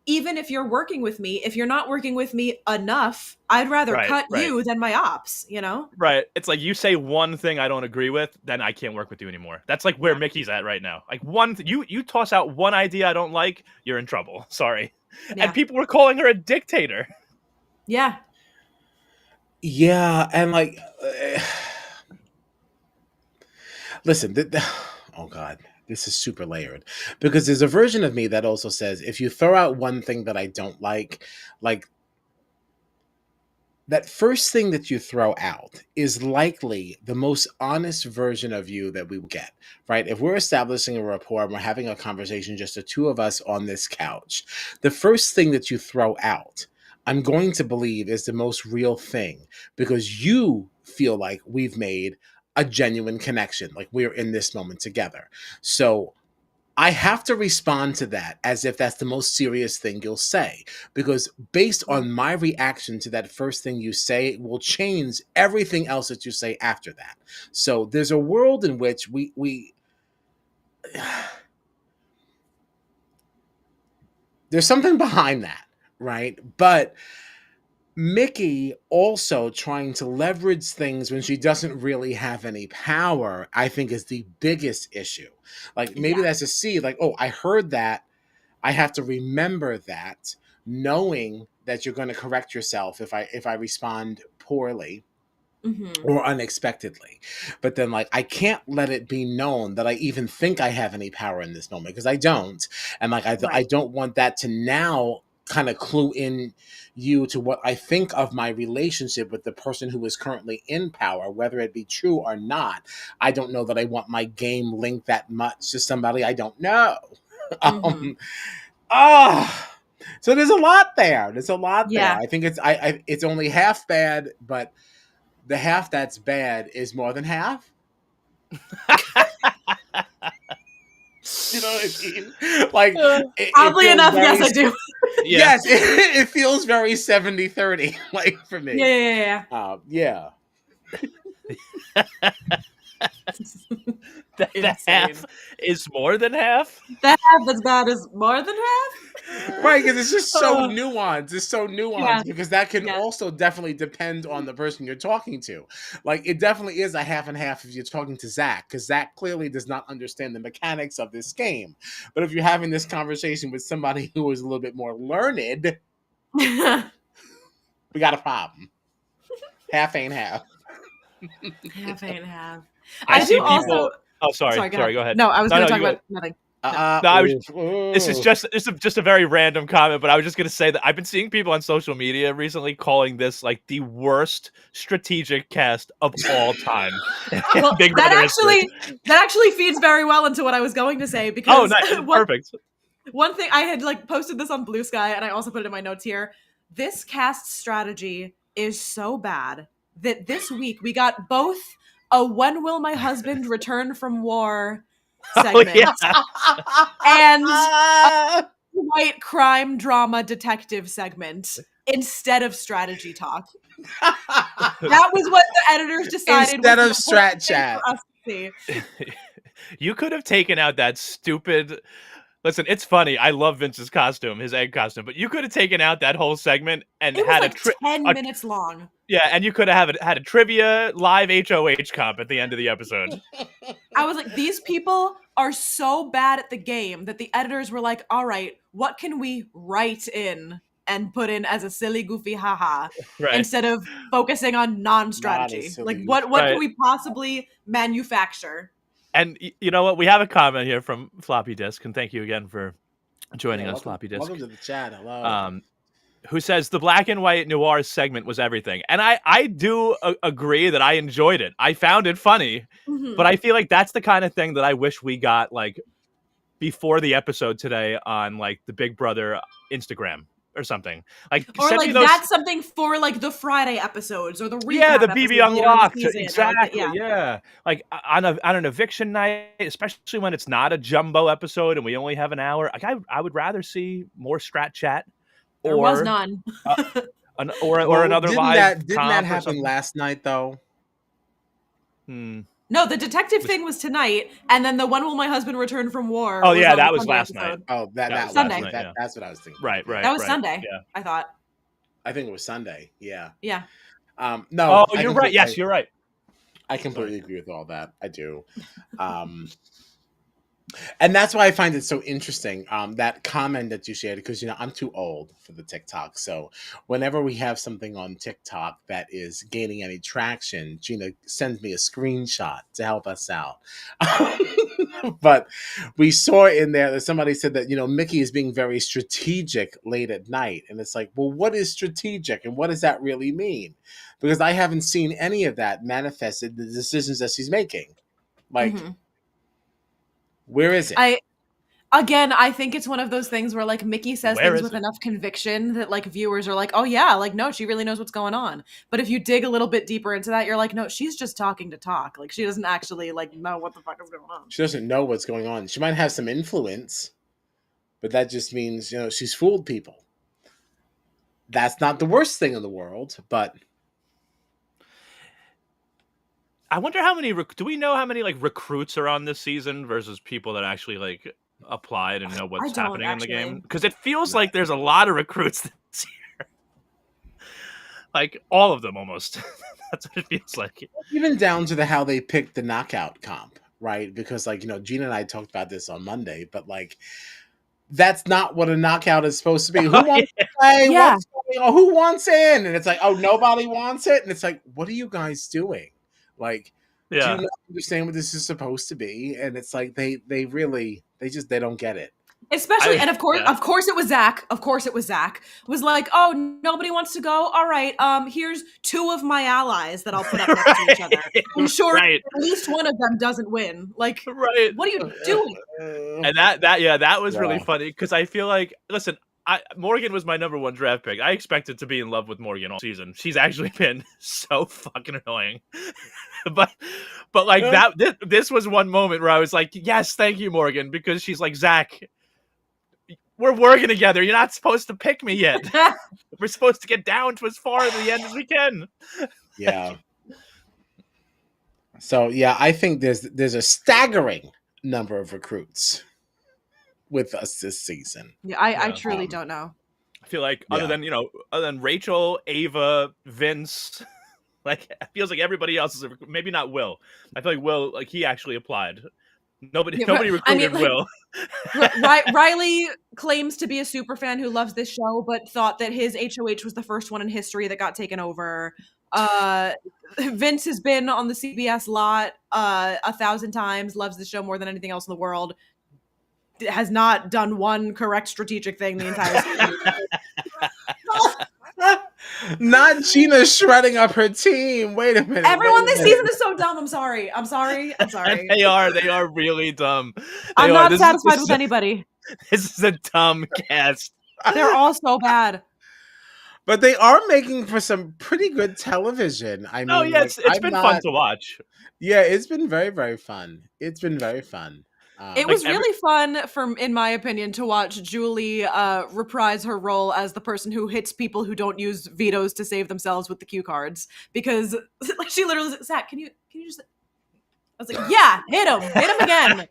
S2: even if you're working with me, if you're not working with me enough, I'd rather cut you than my ops, you know?
S3: Right. It's like you say one thing I don't agree with, then I can't work with you anymore. That's like where Mickey's at right now. Like you toss out one idea I don't like, you're in trouble. Sorry.
S2: Yeah.
S3: And people were calling her a dictator.
S2: Yeah.
S1: Yeah, and like, listen, oh God, this is super layered because there's a version of me that also says if you throw out one thing that I don't like that first thing that you throw out is likely the most honest version of you that we will get, right? If we're establishing a rapport and we're having a conversation, just the two of us on this couch, the first thing that you throw out, I'm going to believe is the most real thing because you feel like we've made a genuine connection, like we're in this moment together. So I have to respond to that as if that's the most serious thing you'll say, because based on my reaction to that first thing you say, it will change everything else that you say after that. So there's a world in which we there's something behind that, right? But Mickey also trying to leverage things when she doesn't really have any power, I think is the biggest issue. Like maybe that's a seed, like, oh, I heard that. I have to remember that, knowing that you're going to correct yourself if I respond poorly or unexpectedly. But then like I can't let it be known that I even think I have any power in this moment because I don't. And like I don't want that to now kind of clue in you to what I think of my relationship with the person who is currently in power, whether it be true or not. I don't know that I want my game linked that much to somebody I don't know. So there's a lot there. There's a lot there. I think it's only half bad, but the half that's bad is more than half. You know what I mean? Like,
S2: oddly enough, yes, I do.
S1: Yes, it feels very 70-30, like for me.
S2: Yeah.
S3: That half is more than half?
S2: That half that's bad is more than half?
S1: Right, because it's just so nuanced. It's so nuanced because that can also definitely depend on the person you're talking to. Like, it definitely is a half and half if you're talking to Zach, because Zach clearly does not understand the mechanics of this game. But if you're having this conversation with somebody who is a little bit more learned, we got a problem. Half ain't half.
S2: Half ain't half.
S3: I do also. Oh, sorry. Go ahead.
S2: No, I was going to talk about nothing.
S3: This is just a very random comment, but I was just going to say that I've been seeing people on social media recently calling this like the worst strategic cast of all time.
S2: Well, that actually feeds very well into what I was going to say because
S3: nice. Perfect.
S2: One thing I had like posted this on Blue Sky and I also put it in my notes here. This cast strategy is so bad that this week we got both a "When Will My Husband Return from War" segment and a white crime drama detective segment instead of strategy talk. That was what the editors decided
S1: instead of Strat chat.
S3: You could have taken out that stupid. Listen, it's funny. I love Vince's costume, his egg costume, but you could have taken out that whole segment and
S2: it was
S3: had
S2: like 10 minutes long.
S3: Yeah, and you could have had a trivia live HOH comp at the end of the episode.
S2: I was like, these people are so bad at the game that the editors were like, all right, what can we write in and put in as a silly, goofy haha instead of focusing on non-strategy? Like, what can we possibly manufacture?
S3: And you know what? We have a comment here from Floppy Disk, and thank you again for joining us, Floppy Disk.
S1: Welcome to the chat. Hello.
S3: Who says the black and white noir segment was everything. And I do agree that I enjoyed it. I found it funny, but I feel like that's the kind of thing that I wish we got like before the episode today on like the Big Brother Instagram or something. Like,
S2: or like that's something for like the Friday episodes or the recap
S3: the BB Unlocked. Exactly.
S2: Like,
S3: like on an eviction night, especially when it's not a jumbo episode and we only have an hour. Like I would rather see more Strat chat.
S2: There was none.
S3: or another live.
S1: Didn't that happen last night though?
S2: No, the detective thing was tonight, and then the When Will My Husband Return from War?
S3: Oh
S2: was
S3: yeah,
S2: on the
S3: that was
S2: Sunday
S3: last night.
S2: episode.
S1: Oh,
S3: That
S1: that
S3: was
S1: was
S2: Sunday.
S3: night, yeah.
S1: that's what I was thinking.
S3: Right,
S1: Yeah.
S3: right.
S2: That was Sunday.
S3: Yeah.
S2: I thought.
S1: I think it was Sunday. Yeah.
S2: Yeah.
S1: No.
S3: Oh, you're right. Yes, you're right.
S1: I completely agree with all that. I do. And that's why I find it so interesting, that comment that you shared, because I'm too old for the TikTok. So whenever we have something on TikTok that is gaining any traction, Gina sends me a screenshot to help us out. But we saw in there that somebody said that Mickey is being very strategic late at night, and it's like, well, what is strategic, and what does that really mean? Because I haven't seen any of that manifested in the decisions that she's making. Like, where is it?
S2: I think it's one of those things where like Mickey says
S3: Where
S2: things
S3: is
S2: with
S3: it?
S2: enough conviction that like viewers are like, oh yeah, like no, she really knows what's going on. But if you dig a little bit deeper into that, you're like, no, she's just talking to talk. Like she doesn't actually like know what the fuck is going on.
S1: She doesn't know what's going on. She might have some influence, but that just means she's fooled people. That's not the worst thing in the world, but
S3: I wonder how many. Do we know how many like recruits are on this season versus people that actually like applied and know what's
S2: don't,
S3: happening in the game?
S2: actually.
S3: Because it feels like there's a lot of recruits this year. Like all of them almost. That's what it feels like.
S1: even down to how they picked the knockout comp, right? Because like Gina and I talked about this on Monday, but like that's not what a knockout is supposed to be. Who wants to play?
S2: Yeah.
S1: Who wants in? And it's like, oh, nobody wants it. And it's like, what are you guys doing? Like, do you not understand what this is supposed to be? And it's like they don't get it.
S2: Especially, and of course it was Zach. Of course it was Zach. Was like, oh, nobody wants to go. All right, here's two of my allies that I'll put up next to each other. I'm sure at least one of them doesn't win. Like, what are you doing?
S3: And that was really funny because I feel like, listen, Morgan was my number one draft pick. I expected to be in love with Morgan all season. She's actually been so fucking annoying. but like this was one moment where I was like, yes, thank you, Morgan, because she's like, Zach, we're working together. You're not supposed to pick me yet. We're supposed to get down to as far at the end as we can.
S1: Yeah. So yeah, I think there's a staggering number of recruits with us this season.
S2: Yeah, I truly don't know.
S3: I feel like other than Rachel, Ava, Vince, like it feels like everybody else is maybe not Will. I feel like Will, like he actually applied. Nobody recruited Will.
S2: Riley claims to be a super fan who loves this show, but thought that his HOH was the first one in history that got taken over. Vince has been on the CBS lot 1,000 times, loves the show more than anything else in the world. Has not done one correct strategic thing the entire season.
S1: Not Gina shredding up her team. Wait a minute.
S2: Everyone this season is so dumb. I'm sorry.
S3: They are really dumb.
S2: I'm not satisfied with anybody.
S3: This is a dumb cast.
S2: They're all so bad.
S1: But they are making for some pretty good television. I mean,
S3: it's been fun to watch.
S1: Yeah, it's been very, very fun. It's been very fun.
S2: It was really fun, in my opinion, to watch Julie reprise her role as the person who hits people who don't use vetoes to save themselves with the cue cards. Because like she literally was like, Zach, can you just? I was like, yeah, hit him again.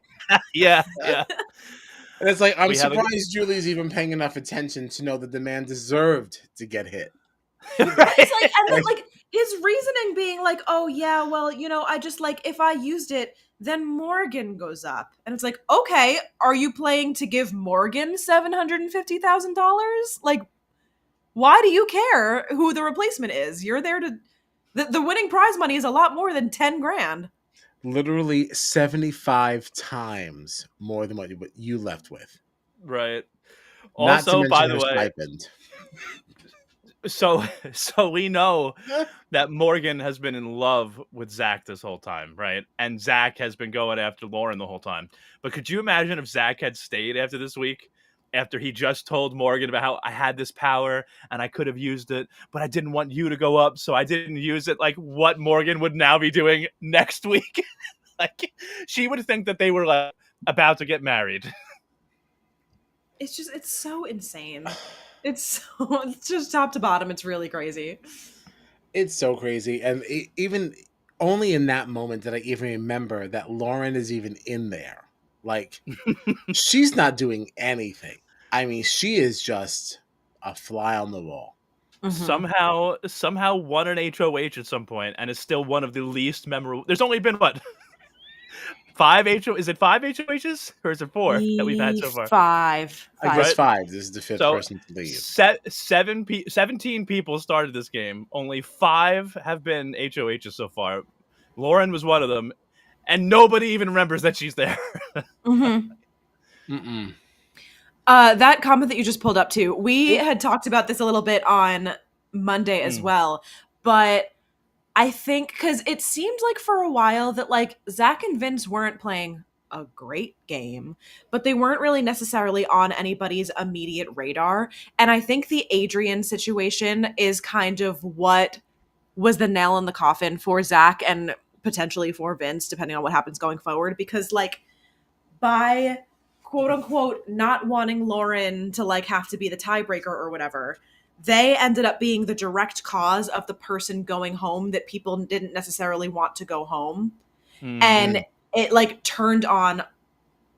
S3: yeah.
S1: And it's like, I'm surprised Julie's even paying enough attention to know that the man deserved to get hit.
S2: It's like, and then like his reasoning being like, oh yeah, well, I just like if I used it, then Morgan goes up. And it's like, okay, are you playing to give Morgan $750,000? Like, why do you care who the replacement is? You're there to the winning prize money is a lot more than 10 grand.
S1: Literally 75 times more than what you left with.
S3: Right.
S1: Not
S3: Also,
S1: to
S3: by the
S1: her
S3: way,
S1: stipend.
S3: So we know that Morgan has been in love with Zach this whole time, right? And Zach has been going after Lauren the whole time. But could you imagine if Zach had stayed after this week, after he just told Morgan about how I had this power and I could have used it, but I didn't want you to go up, so I didn't use it, like what Morgan would now be doing next week? Like, she would think that they were like about to get married.
S2: It's so insane. It's just top to bottom. It's really crazy.
S1: It's so crazy. And even only in that moment did I even remember that Lauren is even in there. Like, she's not doing anything. I mean, she is just a fly on the wall.
S3: Somehow won an HOH at some point and is still one of the least memorable. There's only been what? 5 HO is it 5 HOHs or is it 4 that we've had so far?
S2: Five.
S1: I guess
S3: Right?
S1: 5. This is the 5th
S3: So
S1: person to leave.
S3: 17 people started this game. Only 5 have been HOHs so far. Lauren was one of them, and nobody even remembers that she's there.
S2: That comment that you just pulled up too, we had talked about this a little bit on Monday as well, but I think because it seemed like for a while that like Zach and Vince weren't playing a great game, but they weren't really necessarily on anybody's immediate radar. And I think the Adrian situation is kind of what was the nail in the coffin for Zach and potentially for Vince, depending on what happens going forward. Because like by quote unquote not wanting Lauren to like have to be the tiebreaker or whatever, they ended up being the direct cause of the person going home that people didn't necessarily want to go home. And it like turned on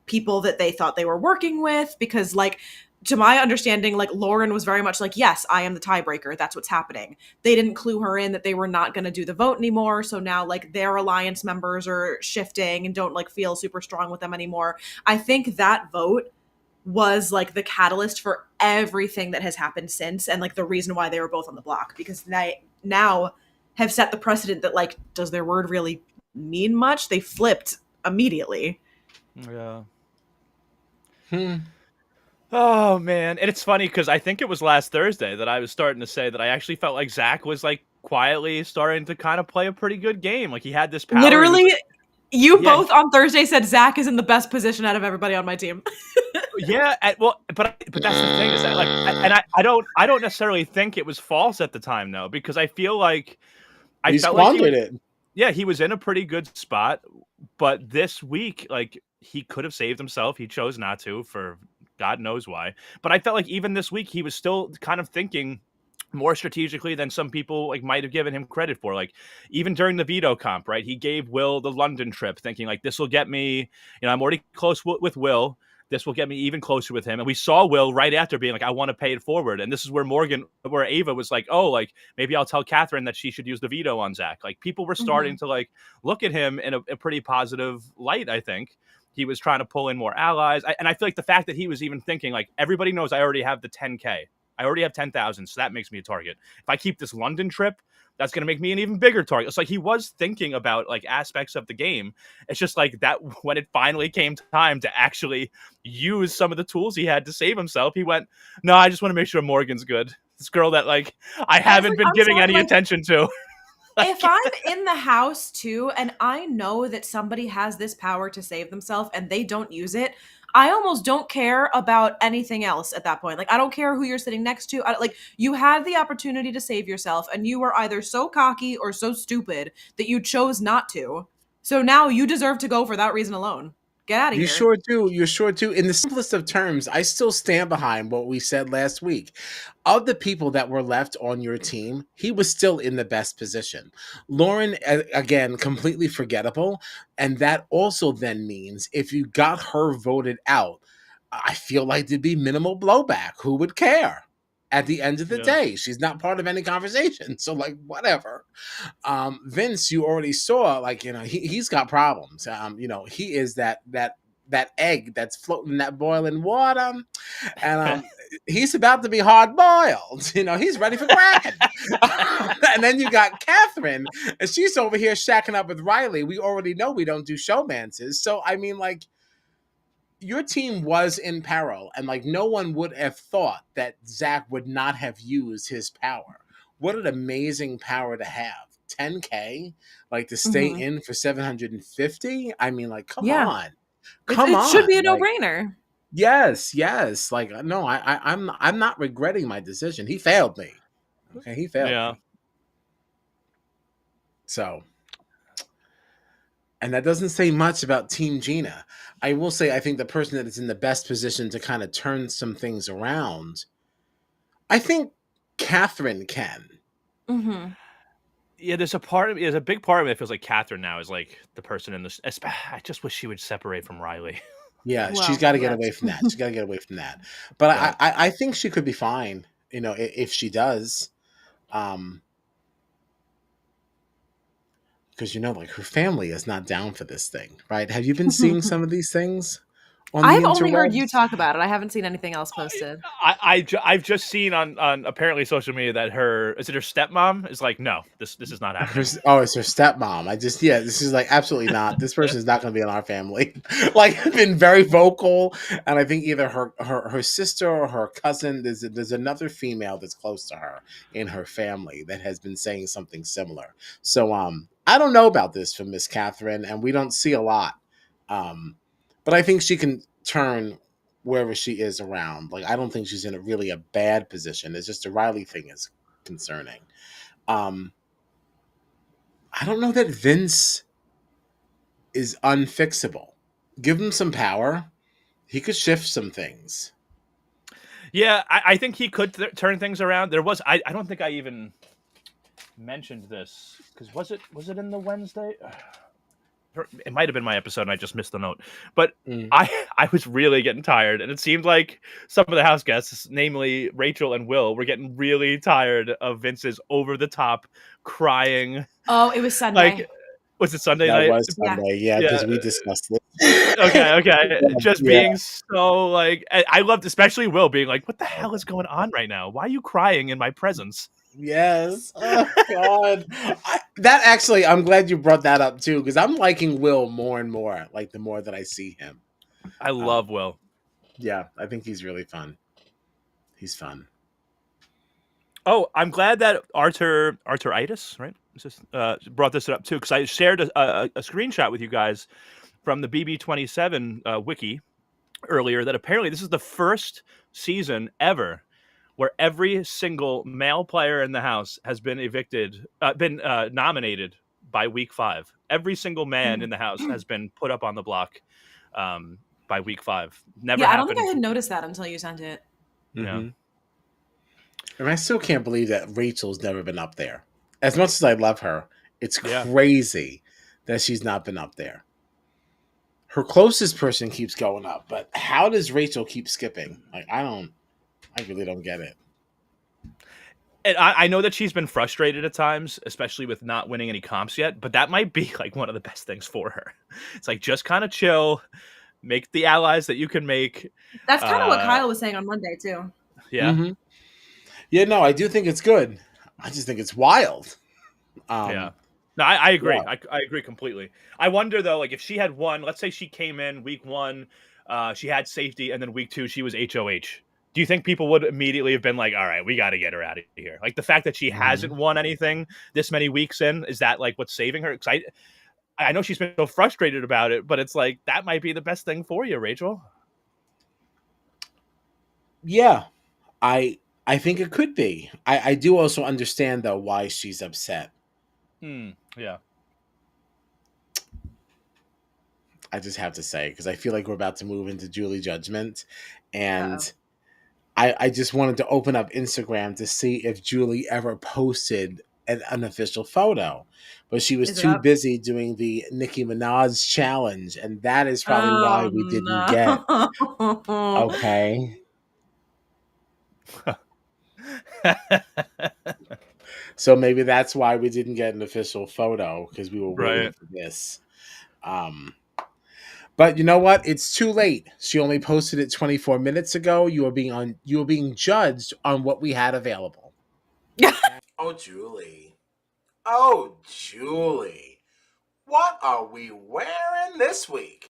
S2: people that they thought they were working with because like to my understanding, like Lauren was very much like, yes, I am the tiebreaker. That's what's happening. They didn't clue her in that they were not going to do the vote anymore. So now like their alliance members are shifting and don't like feel super strong with them anymore. I think that vote was like the catalyst for everything that has happened since and like the reason why they were both on the block because they now have set the precedent that like, does their word really mean much? They flipped immediately.
S3: Yeah. Oh man, and it's funny because I think it was last Thursday that I was starting to say that I actually felt like Zach was like quietly starting to kind of play a pretty good game. Like he had this power.
S2: Literally, you both on Thursday said Zach is in the best position out of everybody on my team.
S3: Yeah, but that's the thing is that like, I don't necessarily think it was false at the time though because I feel like
S1: He squandered it.
S3: Yeah, he was in a pretty good spot, but this week like he could have saved himself. He chose not to for God knows why. But I felt like even this week he was still kind of thinking more strategically than some people like might have given him credit for. Like even during the veto comp, right? He gave Will the London trip thinking like this will get me, I'm already close with Will. This will get me even closer with him. And we saw Will right after being like, I want to pay it forward. And this is where Ava was like, oh, like maybe I'll tell Catherine that she should use the veto on Zach. Like people were starting to like look at him in a pretty positive light, I think. He was trying to pull in more allies. And I feel like the fact that he was even thinking like, everybody knows I already have the 10K. I already have 10,000. So that makes me a target. If I keep this London trip, that's going to make me an even bigger target. It's like he was thinking about like aspects of the game. It's just like that when it finally came time to actually use some of the tools he had to save himself, he went, no, I just want to make sure Morgan's good. This girl that like I haven't been giving any attention to.
S2: If I'm in the house too, and I know that somebody has this power to save themselves and they don't use it, I almost don't care about anything else at that point. Like, I don't care who you're sitting next to. Like, you had the opportunity to save yourself and you were either so cocky or so stupid that you chose not to. So now you deserve to go for that reason alone. Get out of here.
S1: You sure do. You sure do. In the simplest of terms, I still stand behind what we said last week. Of the people that were left on your team, he was still in the best position. Lauren, again, completely forgettable. And that also then means if you got her voted out, I feel like there'd be minimal blowback. Who would care? At the end of the day, she's not part of any conversation. So, like, whatever. Vince, you already saw, like, he's got problems. He is that egg that's floating in that boiling water. And he's about to be hard boiled. He's ready for cracking. And then you got Catherine, and she's over here shacking up with Riley. We already know we don't do showmances. So, I mean, like, your team was in peril, and like no one would have thought that Zach would not have used his power. What an amazing power to have. 10K, like to stay in for 750. I mean, like, come on.
S2: It should be a no-brainer.
S1: Yes. Like, no, I'm not regretting my decision. He failed me. Okay, he failed me. So, and that doesn't say much about Team Gina. I will say, I think the person that is in the best position to kind of turn some things around, I think Catherine can.
S3: Yeah, there's a big part of me that feels like Catherine now is like the person in this. I just wish she would separate from Riley.
S1: Yeah, she's
S2: Well,
S1: got to get
S2: yes.
S1: away from that. She's got to get away from that. But
S3: Yeah.
S1: I think she could be fine. If she does, because like her family is not down for this thing, right? Have you been seeing some of these things on the
S2: I've only heard you
S1: interwebs?
S2: talk about it. I haven't seen anything else posted.
S3: I've just seen on apparently social media that her stepmom is like, no, this is not happening.
S1: It's her stepmom. This is like absolutely not. This person is not going to be in our family. Like, been very vocal, and I think either her sister or her cousin. There's another female that's close to her in her family that has been saying something similar. So I don't know about this from Miss Catherine, and we don't see a lot. But I think she can turn wherever she is around. Like, I don't think she's in a bad position. It's just the Riley thing is concerning. Um, I don't know that Vince is unfixable. Give him some power. He could shift some things.
S3: Yeah, I think he could turn things around. I don't think I even mentioned this because was it in the Wednesday? It might have been my episode and I just missed the note. But I was really getting tired, and it seemed like some of the house guests, namely Rachel and Will, were getting really tired of Vince's over the top crying.
S2: Oh, it was Sunday.
S3: Like, was it Sunday
S1: That
S3: night?
S1: was Sunday, yeah, because we discussed it.
S3: Okay. Just
S1: Yeah.
S3: being so like, I loved, especially Will being like, "What the hell is going on right now? Why are you crying in my presence?"
S1: Yes. Oh God. I'm glad you brought that up too, because I'm liking Will more and more. Like, the more that I see him.
S3: I love Will.
S1: Yeah, I think he's really fun. He's fun.
S3: Oh, I'm glad that Arturitis, right? Brought this up too, because I shared a screenshot with you guys from the BB27 wiki earlier that apparently this is the first season ever where every single male player in the house has been nominated by week 5. Every single man in the house has been put up on the block by week 5. Never
S2: I
S3: happened.
S2: don't think I had noticed that until you sent it.
S3: Yeah.
S1: And I still can't believe that Rachel's never been up there. As much as I love her, it's
S3: Yeah.
S1: crazy that she's not been up there. Her closest person keeps going up, but how does Rachel keep skipping? Like, I really don't get it.
S3: And I know that she's been frustrated at times, especially with not winning any comps yet, but that might be like one of the best things for her. It's like, just kind of chill, make the allies that you can make.
S2: That's kind of what Kyle was saying on Monday too.
S3: Yeah.
S1: Mm-hmm. Yeah, no, I do think it's good. I just think it's wild.
S3: Yeah. No, I agree.
S1: Yeah.
S3: I agree completely. I wonder though, like, if she had won, let's say she came in week 1, she had safety, and then week 2 she was HOH. Do you think people would immediately have been like, all right, we got to get her out of here? Like, the fact that she hasn't won anything this many weeks in, is that like what's saving her? Because I know she's been so frustrated about it, but it's like, that might be the best thing for you, Rachel.
S1: Yeah, I think it could be. I do also understand though why she's upset.
S3: Yeah.
S1: I just have to say, because I feel like we're about to move into Julie Judgment, and I just wanted to open up Instagram to see if Julie ever posted an official photo, but she was too busy doing the Nicki Minaj challenge, and that is probably why we didn't get. Okay. So maybe that's why we didn't get an official photo, because we were waiting for this. But you know what? It's too late. She only posted it 24 minutes ago. You are being judged on what we had available. Oh, Julie. Oh, Julie. What are we wearing this week?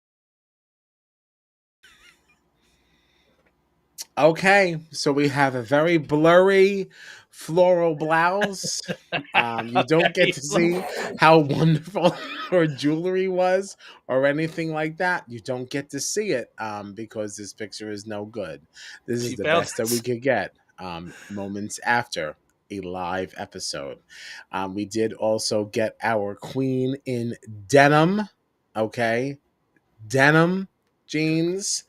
S1: Okay, so we have a very blurry floral blouse. You don't get to see how wonderful her jewelry was or anything like that. You don't get to see it because this picture is no good. This is the best that we could get moments after a live episode. We did also get our queen in denim. Okay, denim jeans.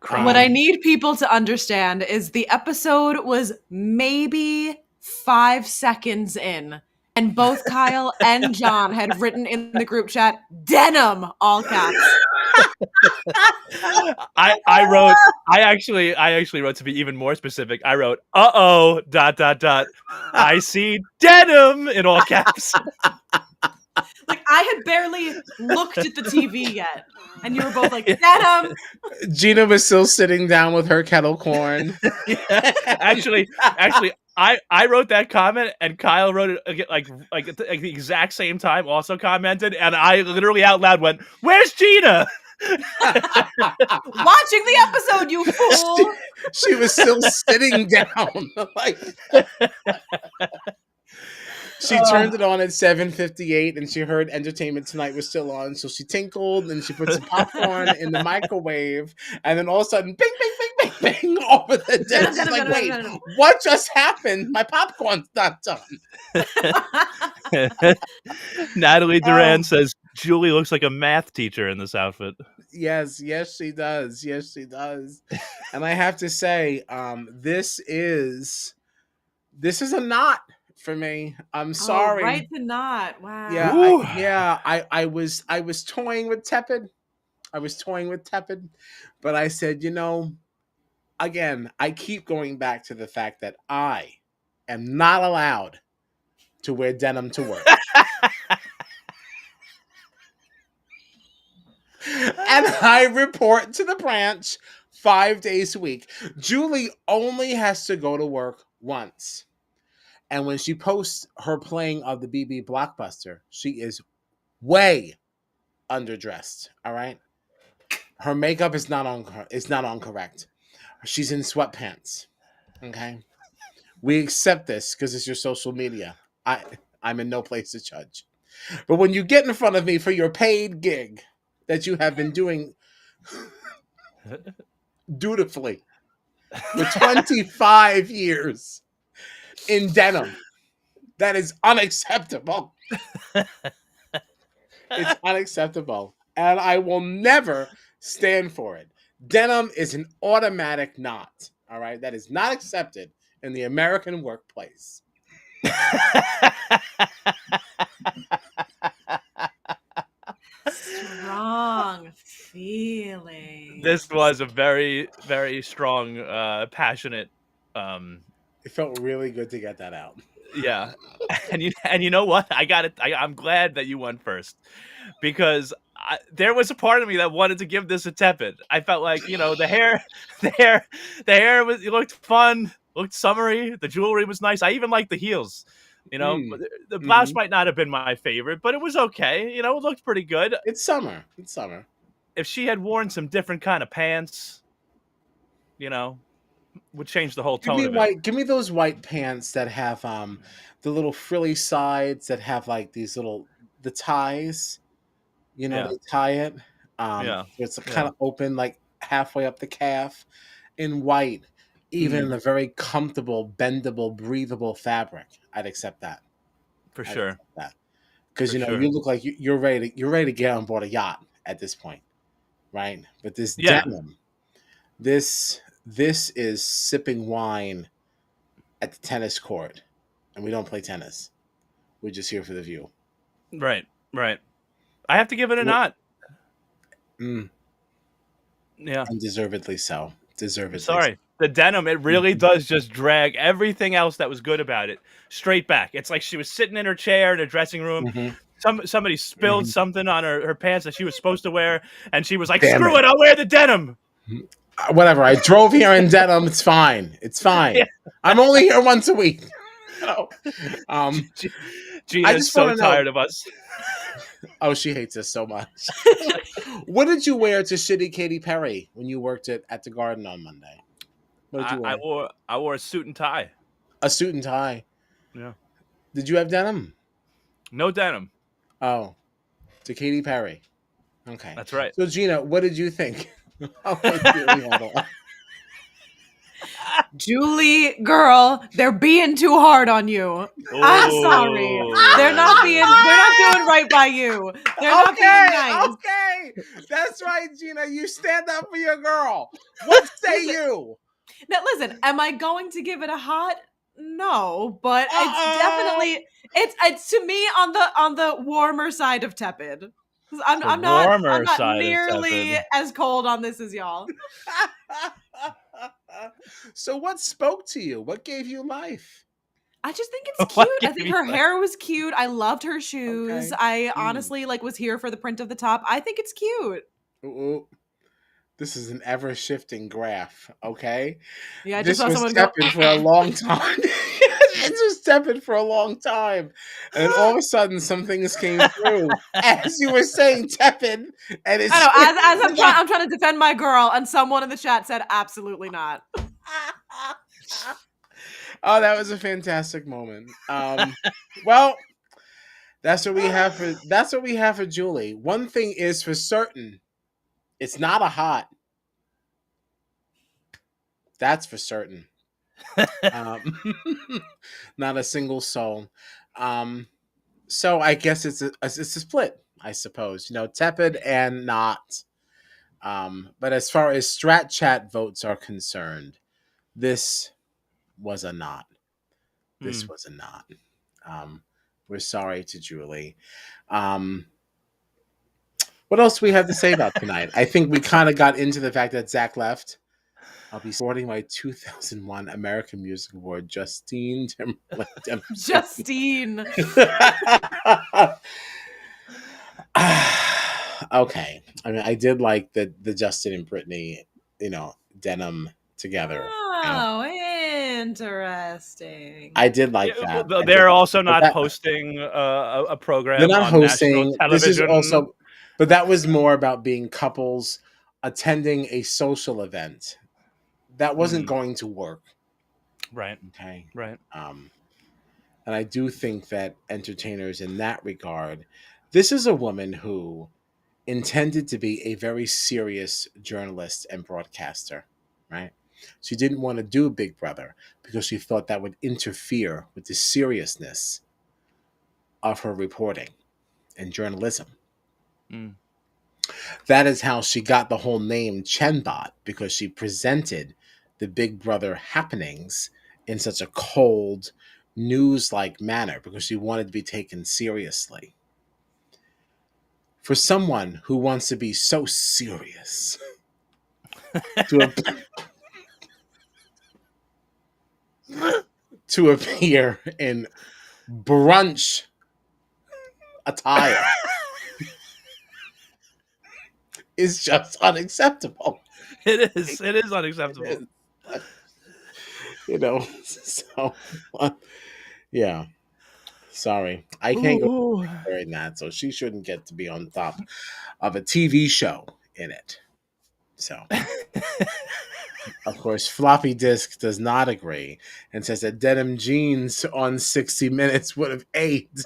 S2: What I need people to understand is the episode was maybe 5 seconds in, And both Kyle and John had written in the group chat, denim, all caps.
S3: I actually wrote, to be even more specific, I wrote I see denim in all caps.
S2: Like, I had barely looked at the TV yet, and you were both like, denim.
S1: Gina was still sitting down with her kettle corn.
S3: Yeah. Actually, I wrote that comment, and Kyle wrote it again, like the exact same time, also commented, and I literally out loud went, "Where's Gina?"
S2: Watching the episode, you fool.
S1: She was still sitting down. Like, she turned it on at 7:58, and she heard Entertainment Tonight was still on, so she tinkled, and she put some popcorn in the microwave, and then all of a sudden, bing, bing, bing, bing, bing, over the desk. She's like, wait, what just happened? My popcorn's not done.
S3: Natalie Duran says, Julie looks like a math teacher in this outfit.
S1: Yes, she does. And I have to say, this is a knot for me. I'm sorry.
S2: Oh, right to not. Wow.
S1: Yeah, I was toying with tepid. But I said, again, I keep going back to the fact that I am not allowed to wear denim to work. And I report to the branch 5 days a week. Julie only has to go to work once. And when she posts her playing of the BB Blockbuster, she is way underdressed. All right. Her makeup is not on correct. She's in sweatpants. Okay. We accept this because it's your social media. I'm in no place to judge. But when you get in front of me for your paid gig that you have been doing dutifully for 25 years in denim, that is unacceptable. It's unacceptable. And I will never stand for it. Denim is an automatic not. All right. That is not accepted in the American workplace.
S2: Strong feeling.
S3: This was a very, very strong, passionate.
S1: It felt really good to get that out.
S3: Yeah, and you know what? I got it. I'm glad that you went first, because there was a part of me that wanted to give this a tepid. I felt like, the hair was, it looked fun, looked summery. The jewelry was nice. I even liked the heels. The blouse might not have been my favorite, but it was okay. It looked pretty good.
S1: It's summer.
S3: If she had worn some different kind of pants, would change the whole tone of it.
S1: Give me those white pants that have the little frilly sides that have like these the ties. They tie it. It's kind of open, like halfway up the calf, in white. Even in a very comfortable, bendable, breathable fabric, I'd accept that.
S3: For sure.
S1: Because you look like you're ready to get on board a yacht at this point, right? But this denim, this is sipping wine at the tennis court, and we don't play tennis. We're just here for the view.
S3: Right. I have to give it a nod.
S1: Yeah, undeservedly so.
S3: Sorry. The denim, it really does just drag everything else that was good about it straight back. It's like she was sitting in her chair in a dressing room. Somebody spilled something on her pants that she was supposed to wear, and she was like, screw it, I'll wear the denim.
S1: Whatever. I drove here in denim. It's fine. Yeah. I'm only here once a week.
S3: Gina's so tired of us.
S1: Oh, she hates us so much. What did you wear to shitty Katy Perry when you worked at the Garden on Monday? What did you wear?
S3: I wore a suit and tie.
S1: A suit and tie?
S3: Yeah.
S1: Did you have denim?
S3: No denim.
S1: Oh. To Katy Perry. Okay.
S3: That's right.
S1: So, Gina, what did you think?
S2: Julie, girl, they're being too hard on you. I'm sorry. They're not doing right by you. They're not being nice.
S1: Okay. That's right, Gina. You stand up for your girl. What say you?
S2: Now, listen, am I going to give it a hot? No, but it's definitely it's to me on the warmer side of tepid.
S3: The
S2: I'm
S3: warmer
S2: not
S3: side is
S2: nearly
S3: tepid.
S2: as cold on this as y'all.
S1: So what spoke to you? What gave you life?
S2: I just think it's
S3: What
S2: cute. I
S3: gave
S2: think
S3: you
S2: her
S3: life?
S2: hair was cute. I loved her shoes.
S1: Okay.
S2: I honestly like was here for the print of the top. I think it's cute.
S1: Ooh, this is an ever shifting graph. Okay.
S2: Yeah, I just
S1: This
S2: saw
S1: was
S2: someone go.
S1: tepid for a long time. This was tepid for a long time. And then all of a sudden, some things came through. As you were saying, tepid, and
S2: I
S1: it's.
S2: know. As I'm trying to defend my girl, and someone in the chat said absolutely not.
S1: Oh, that was a fantastic moment. Well, that's what we have for Julie. One thing is for certain, it's not a hot. That's for certain. Um, not a single soul. So I guess it's a split, I suppose. Tepid and not. But as far as Strat Chat votes are concerned, this was a not. This was a not. Um, we're sorry to Julie. Um, what else do we have to say about tonight? I think we kind of got into the fact that Zach left. I'll be supporting my 2001 American Music Award, Justine Timberlake.
S2: Justine.
S1: Okay. I mean, I did like the Justin and Brittany, denim together.
S2: Oh, interesting.
S1: I did like
S3: Yeah,
S1: that.
S3: well, they're also not hosting a
S1: They're
S3: program
S1: not
S3: on national
S1: hosting. This is
S3: television.
S1: also, but that was more about being couples attending a social event. That wasn't going to work.
S3: Right.
S1: Okay.
S3: Right.
S1: And I do think that entertainers in that regard, this is a woman who intended to be a very serious journalist and broadcaster, right? She didn't want to do Big Brother because she thought that would interfere with the seriousness of her reporting and journalism.
S3: Mm.
S1: That is how she got the whole name Chenbot, because she presented the Big Brother happenings in such a cold, news-like manner because she wanted to be taken seriously. For someone who wants to be so serious to, to appear in brunch attire is just unacceptable.
S3: It is. It is unacceptable.
S1: So yeah. Sorry, I can't go wearing that, so she shouldn't get to be on top of a TV show in it. So, of course, Floppy Disk does not agree and says that denim jeans on 60 Minutes would have aged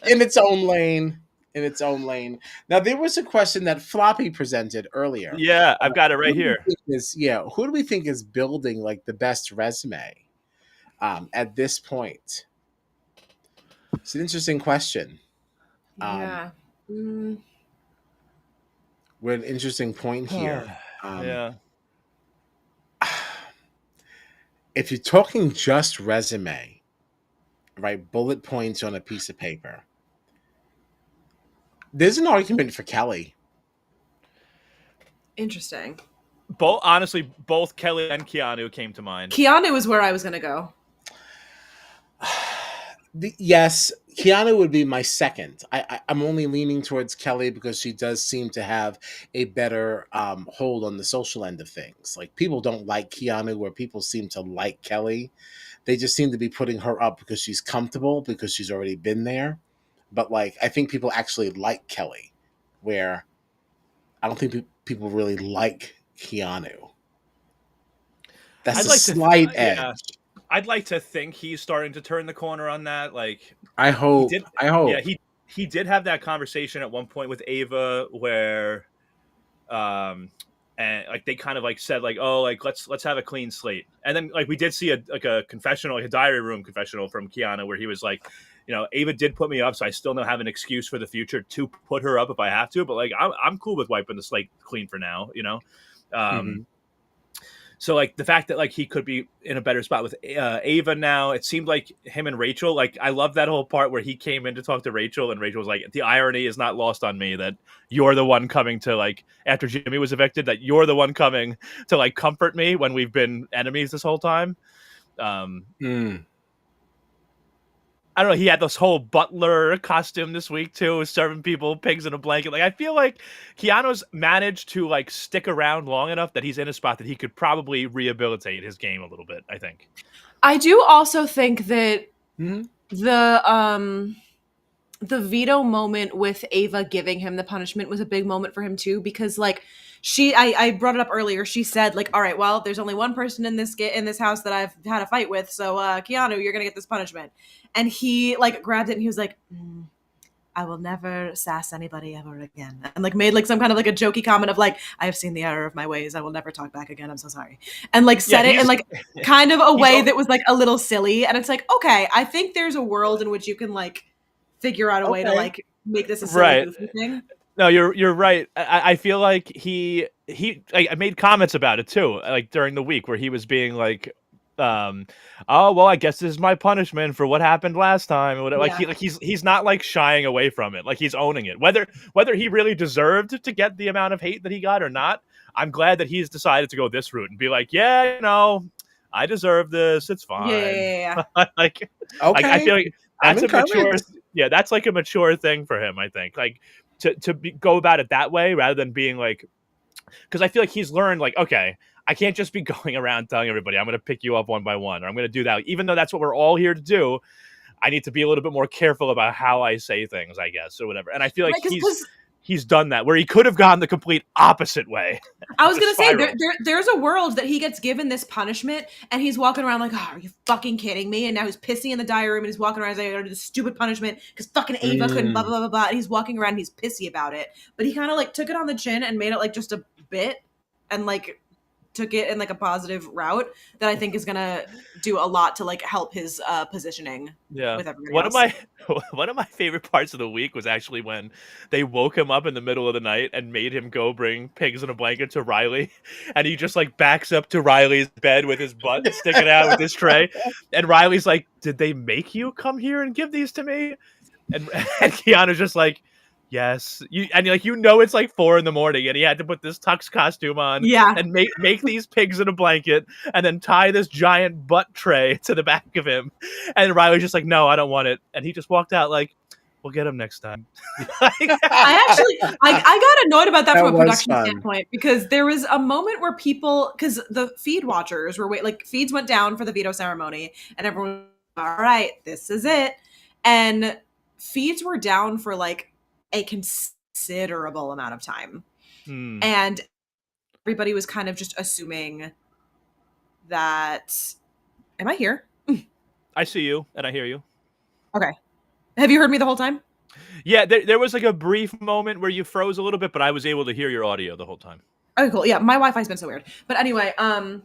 S1: in its own lane. In its own lane. Now, there was a question that Floppy presented earlier.
S3: Yeah, I've got it right here.
S1: Who do we think is building like the best resume at this point? It's an interesting question.
S2: Yeah.
S1: We're at an interesting point here.
S3: Yeah.
S1: If you're talking just resume, right, bullet points on a piece of paper, there's an argument for Kelly.
S2: Interesting.
S3: Honestly, both Kelly and Keanu came to mind.
S2: Keanu is where I was going to go.
S1: Yes, Keanu would be my second. I'm only leaning towards Kelly because she does seem to have a better hold on the social end of things. Like, people don't like Keanu where people seem to like Kelly. They just seem to be putting her up because she's comfortable, because she's already been there. But like, I think people actually like Kelly, where I don't think people really like Keanu. That's a slight edge.
S3: Yeah. I'd like to think he's starting to turn the corner on that. Like,
S1: I hope.
S3: Yeah, he did have that conversation at one point with Ava where, and like they kind of like said like, oh, like let's have a clean slate. And then like we did see a confessional, like a diary room confessional from Keanu where he was like, Ava did put me up, so I still don't have an excuse for the future to put her up if I have to. But like I'm cool with wiping the slate clean for now. So like the fact that like he could be in a better spot with Ava now, it seemed like him and Rachel, like I love that whole part where he came in to talk to Rachel and Rachel was like, the irony is not lost on me that you're the one coming to like, after Jimmy was evicted, that you're the one coming to like comfort me when we've been enemies this whole time. I don't know. He had this whole butler costume this week too, serving people pigs in a blanket. Like I feel like Keanu's managed to like stick around long enough that he's in a spot that he could probably rehabilitate his game a little bit. I think.
S2: I do also think that the veto moment with Ava giving him the punishment was a big moment for him too, because like I brought it up earlier. She said like, all right, well, there's only one person in this house that I've had a fight with. So Keanu, you're going to get this punishment. And he like grabbed it and he was like, I will never sass anybody ever again. And like made like some kind of like a jokey comment of like, I have seen the error of my ways. I will never talk back again. I'm so sorry. And like said it in like kind of a way that was like a little silly. And it's like, okay, I think there's a world in which you can like figure out a way to like make this a silly goofy thing.
S3: No, you're right. I feel like he I made comments about it too, like during the week where he was being like, oh well, I guess this is my punishment for what happened last time. Like he's not like shying away from it. Like he's owning it. Whether he really deserved to get the amount of hate that he got or not, I'm glad that he's decided to go this route and be like, yeah, you know, I deserve this. It's fine.
S2: Yeah.
S3: Like,
S1: okay.
S3: I feel like that's a mature. Yeah, that's like a mature thing for him. I think like to go about it that way rather than being like, because I feel like he's learned like, okay, I can't just be going around telling everybody I'm going to pick you up one by one, or I'm going to do that. Even though that's what we're all here to do, I need to be a little bit more careful about how I say things, I guess, or whatever. And I feel like he's done that, where he could have gone the complete opposite way.
S2: I was going to say, there's a world that he gets given this punishment, and he's walking around like, oh, are you fucking kidding me? And now he's pissy in the diary room, and he's walking around saying, I got to do this stupid punishment because fucking Ava couldn't blah, blah, blah, blah. And he's walking around, and he's pissy about it. But he kind of like took it on the chin and made it like just a bit, and like took it in like a positive route that I think is gonna do a lot to like help his positioning.
S3: Yeah,
S2: with everybody else.
S3: One of my favorite parts of the week was actually when they woke him up in the middle of the night and made him go bring pigs in a blanket to Riley, and he just like backs up to Riley's bed with his butt sticking out with his tray, and Riley's like, "Did they make you come here and give these to me?" And Keanu's just like, yes, it's like 4 a.m. and he had to put this tux costume on, and make these pigs in a blanket, and then tie this giant butt tray to the back of him. And Riley's just like, no, I don't want it, and he just walked out like, we'll get him next time.
S2: I got annoyed about that from a production standpoint, because there was a moment where people, because the feed watchers were feeds went down for the veto ceremony, and everyone, all right, this is it, and feeds were down for like a considerable amount of time. And everybody was kind of just assuming that, am I here?
S3: I see you and I hear you.
S2: Okay. Have you heard me the whole time?
S3: Yeah, there was like a brief moment where you froze a little bit, but I was able to hear your audio the whole time.
S2: Okay, cool. Yeah, my Wi-Fi's been so weird. But anyway, where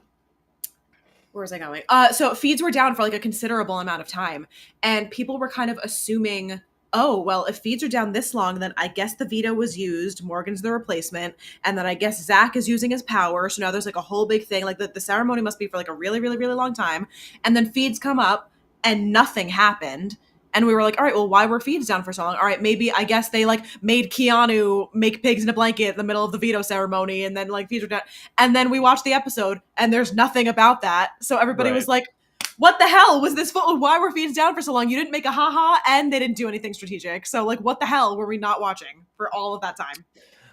S2: was I going? So feeds were down for like a considerable amount of time, and people were kind of assuming, oh, well, if feeds are down this long, then I guess the veto was used, Morgan's the replacement, and then I guess Zach is using his power, so now there's like a whole big thing, like the ceremony must be for like a really, really, really long time, and then feeds come up, and nothing happened, and we were like, all right, well, why were feeds down for so long? All right, maybe, I guess they like made Keanu make pigs in a blanket in the middle of the veto ceremony, and then like feeds were down, and then we watched the episode, and there's nothing about that, so everybody was like, what the hell was this? Why were feeds down for so long? You didn't make a haha, and they didn't do anything strategic. So, like, what the hell were we not watching for all of that time?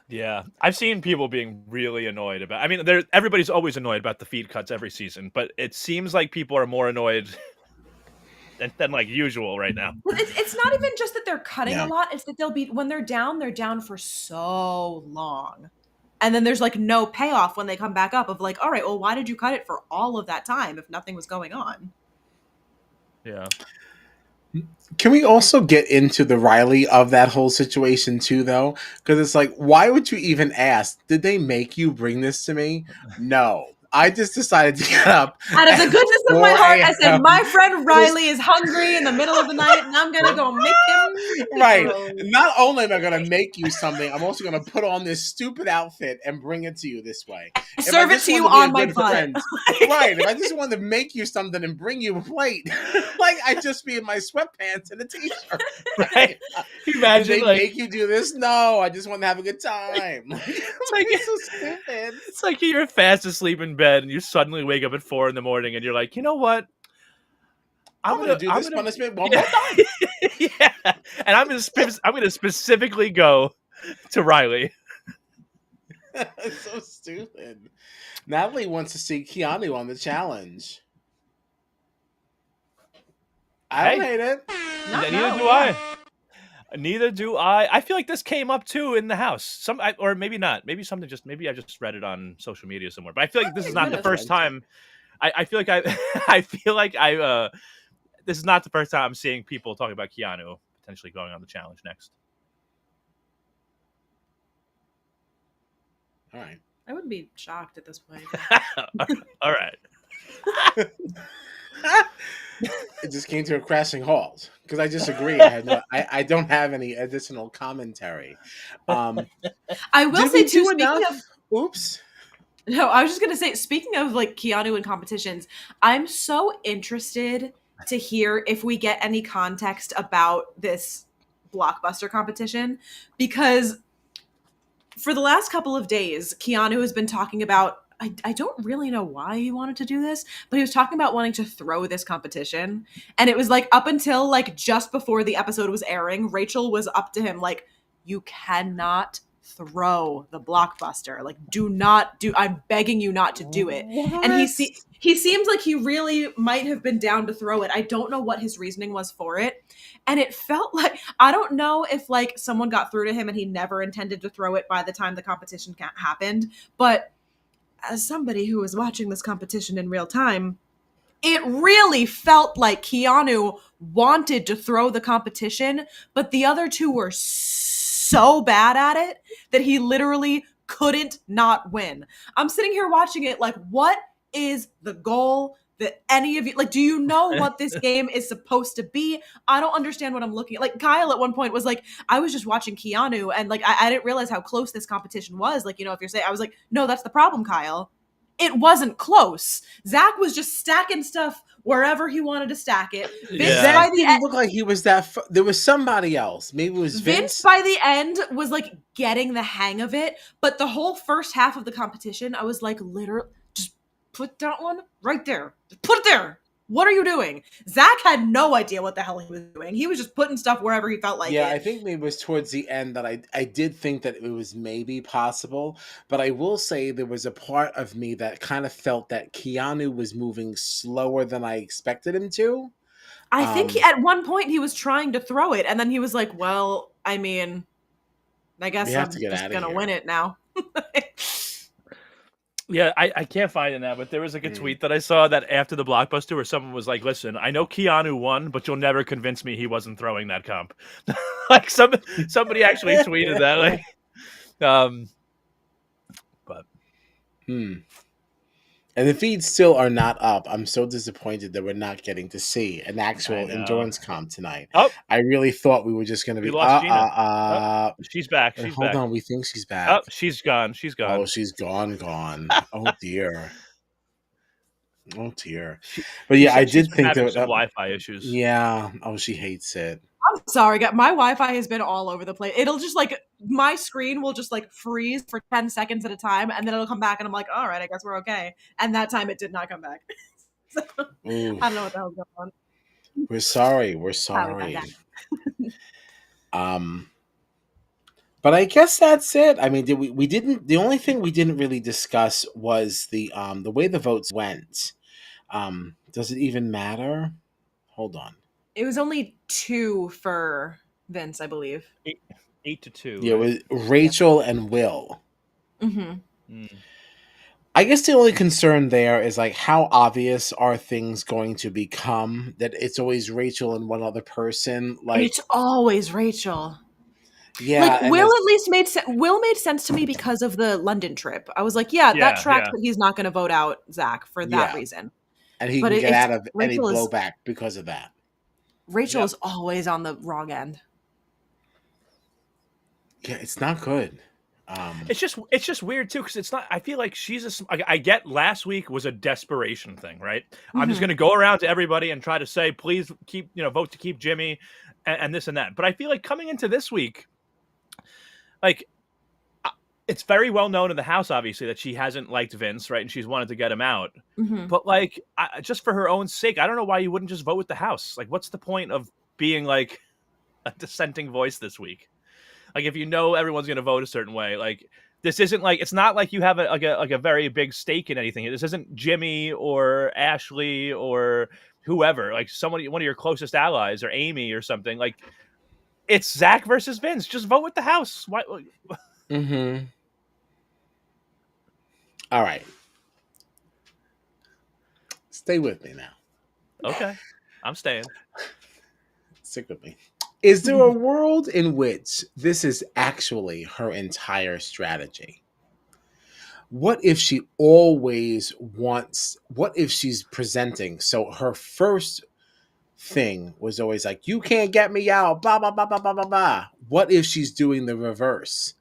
S3: Yeah, I've seen people being really annoyed about. I mean, everybody's always annoyed about the feed cuts every season, but it seems like people are more annoyed than like usual right now.
S2: It's not even just that they're cutting a lot; it's that when they're down for so long. And then there's like no payoff when they come back up of like, all right, well, why did you cut it for all of that time if nothing was going on?
S3: Yeah.
S1: Can we also get into the Riley of that whole situation too, though? Because it's like, why would you even ask? Did they make you bring this to me? No. I just decided to get up.
S2: Out of the
S1: at
S2: goodness of my
S1: 4
S2: heart, I said,
S1: a.m.
S2: my friend Riley is hungry in the middle of the night, and I'm gonna go make him
S1: Right.
S2: pizza.
S1: Not only am I going to make you something, I'm also going to put on this stupid outfit and bring it to you this way. If I
S2: Serve it
S1: just
S2: to you
S1: wanted to be
S2: on
S1: a
S2: my
S1: good
S2: butt.
S1: friend, right? If I just wanted to make you something and bring you a plate, like I'd just be in my sweatpants and a t-shirt.
S3: Right?
S1: Did
S3: Imagine
S1: they
S3: like
S1: make you do this? No, I just want to have a good time.
S3: it's like
S1: It's so stupid.
S3: it's like you're fast asleep in bed and you suddenly wake up at 4 a.m. and you're like, you know what?
S1: I'm gonna do this punishment one
S3: yeah.
S1: more time.
S3: Yeah, and I'm gonna specifically go to Riley.
S1: It's so stupid. Natalie wants to see Keanu on the challenge. I don't hate it.
S3: Neither do I. Neither do I. I feel like this came up too in the house. Or maybe not. Maybe I just read it on social media somewhere. But I feel like this is not the first time. I feel like I feel like this is not the first time I'm seeing people talking about Keanu potentially going on the challenge next.
S1: All right.
S2: I wouldn't be shocked at this point.
S3: All right.
S1: It just came to a crashing halt because I disagree. I don't have any additional commentary.
S2: I will
S1: Did
S2: say
S1: we
S2: too.
S1: do
S2: Speaking
S1: enough?
S2: of,
S1: Oops.
S2: no, I was just gonna say. Speaking of like Keanu and competitions, I'm so interested to hear if we get any context about this Blockbuster competition, because for the last couple of days, Keanu has been talking about. I don't really know why he wanted to do this, but he was talking about wanting to throw this competition. And it was like up until like just before the episode was airing, Rachel was up to him like, you cannot throw the Blockbuster. Like, I'm begging you not to do it.
S1: What?
S2: And he seems like he really might have been down to throw it. I don't know what his reasoning was for it. And it felt like, I don't know if like someone got through to him and he never intended to throw it by the time the competition happened, but as somebody who was watching this competition in real time, it really felt like Keanu wanted to throw the competition, but the other two were so bad at it that he literally couldn't not win. I'm sitting here watching it like, what is the goal that any of you, like, do you know what this game is supposed to be? I don't understand what I'm looking at. Like, Kyle at one point was like, I was just watching Keanu and like, I didn't realize how close this competition was. Like, you know, if you're saying, I was like, no, that's the problem, Kyle. It wasn't close. Zach was just stacking stuff wherever he wanted to stack it.
S1: Zach didn't look like he was that. There was somebody else. Maybe it was Vince.
S2: By the end was like getting the hang of it, but the whole first half of the competition, I was like, literally, just put that one right there. Just put it there. What are you doing? Zach had no idea what the hell he was doing. He was just putting stuff wherever he felt like it.
S1: Yeah, I think maybe it was towards the end that I did think that it was maybe possible. But I will say there was a part of me that kind of felt that Keanu was moving slower than I expected him to.
S2: I think at one point he was trying to throw it, and then he was like, well, I mean, I guess I'm just going to win it now.
S3: Yeah, I can't find it now, but there was like a tweet that I saw that after the Blockbuster where someone was like, listen, I know Keanu won, but you'll never convince me he wasn't throwing that comp. Like somebody actually tweeted that. Like, but
S1: and the feeds still are not up. I'm so disappointed that we're not getting to see an actual endurance comp tonight.
S3: Oh,
S1: I really thought we were just going to be.
S3: We lost Gina.
S1: She's
S3: back.
S1: Hold on, we think she's back.
S3: Oh, she's gone. She's gone.
S1: Oh, she's gone. Oh dear. Oh dear. But yeah, I did think there was
S3: Wi-Fi issues.
S1: Yeah. Oh, she hates it.
S2: I'm sorry, guys. My Wi-Fi has been all over the place. It'll just like my screen will just like freeze for 10 seconds at a time, and then it'll come back, and I'm like, all right, I guess we're okay. And that time it did not come back. So, I don't know what the hell's going on.
S1: We're sorry. But I guess that's it. I mean, we didn't. The only thing we didn't really discuss was the way the votes went. Does it even matter? Hold on.
S2: It was only 2 for Vince, I believe.
S3: 8-2.
S1: Yeah, right? It was Rachel and Will.
S2: Mm-hmm.
S1: I guess the only concern there is like how obvious are things going to become that it's always Rachel and one other person. Like
S2: it's always Rachel.
S1: Yeah,
S2: Like,
S1: and
S2: Will
S1: it's
S2: at least made sense. Will made sense to me because of the London trip. I was like, yeah, that tracks that he's not going to vote out Zach for that
S1: yeah,
S2: reason.
S1: and he
S2: But
S1: can get
S2: it's
S1: out of any blowback because of that.
S2: Rachel is always on the wrong end.
S1: Yeah, it's not good.
S3: It's just weird too, because it's not. I feel like I get last week was a desperation thing, right? I'm just going to go around to everybody and try to say, please keep, vote to keep Jimmy, and this and that. But I feel like coming into this week, like, it's very well known in the house, obviously, that she hasn't liked Vince, right? And she's wanted to get him out. But like, just for her own sake, I don't know why you wouldn't just vote with the house. Like, what's the point of being like a dissenting voice this week? Like, if you know everyone's going to vote a certain way, like, this isn't like, it's not like you have a very big stake in anything. This isn't Jimmy or Ashley or whoever, like one of your closest allies or Amy or something. Like, it's Zach versus Vince. Just vote with the house. Why?
S1: All right. Stay with me now.
S3: Okay. I'm staying.
S1: Stick with me. Is there a world in which this is actually her entire strategy? What if she always wants, what if she's presenting? So her first thing was always like, you can't get me out, blah, blah, blah, blah, blah, blah, blah. What if she's doing the reverse?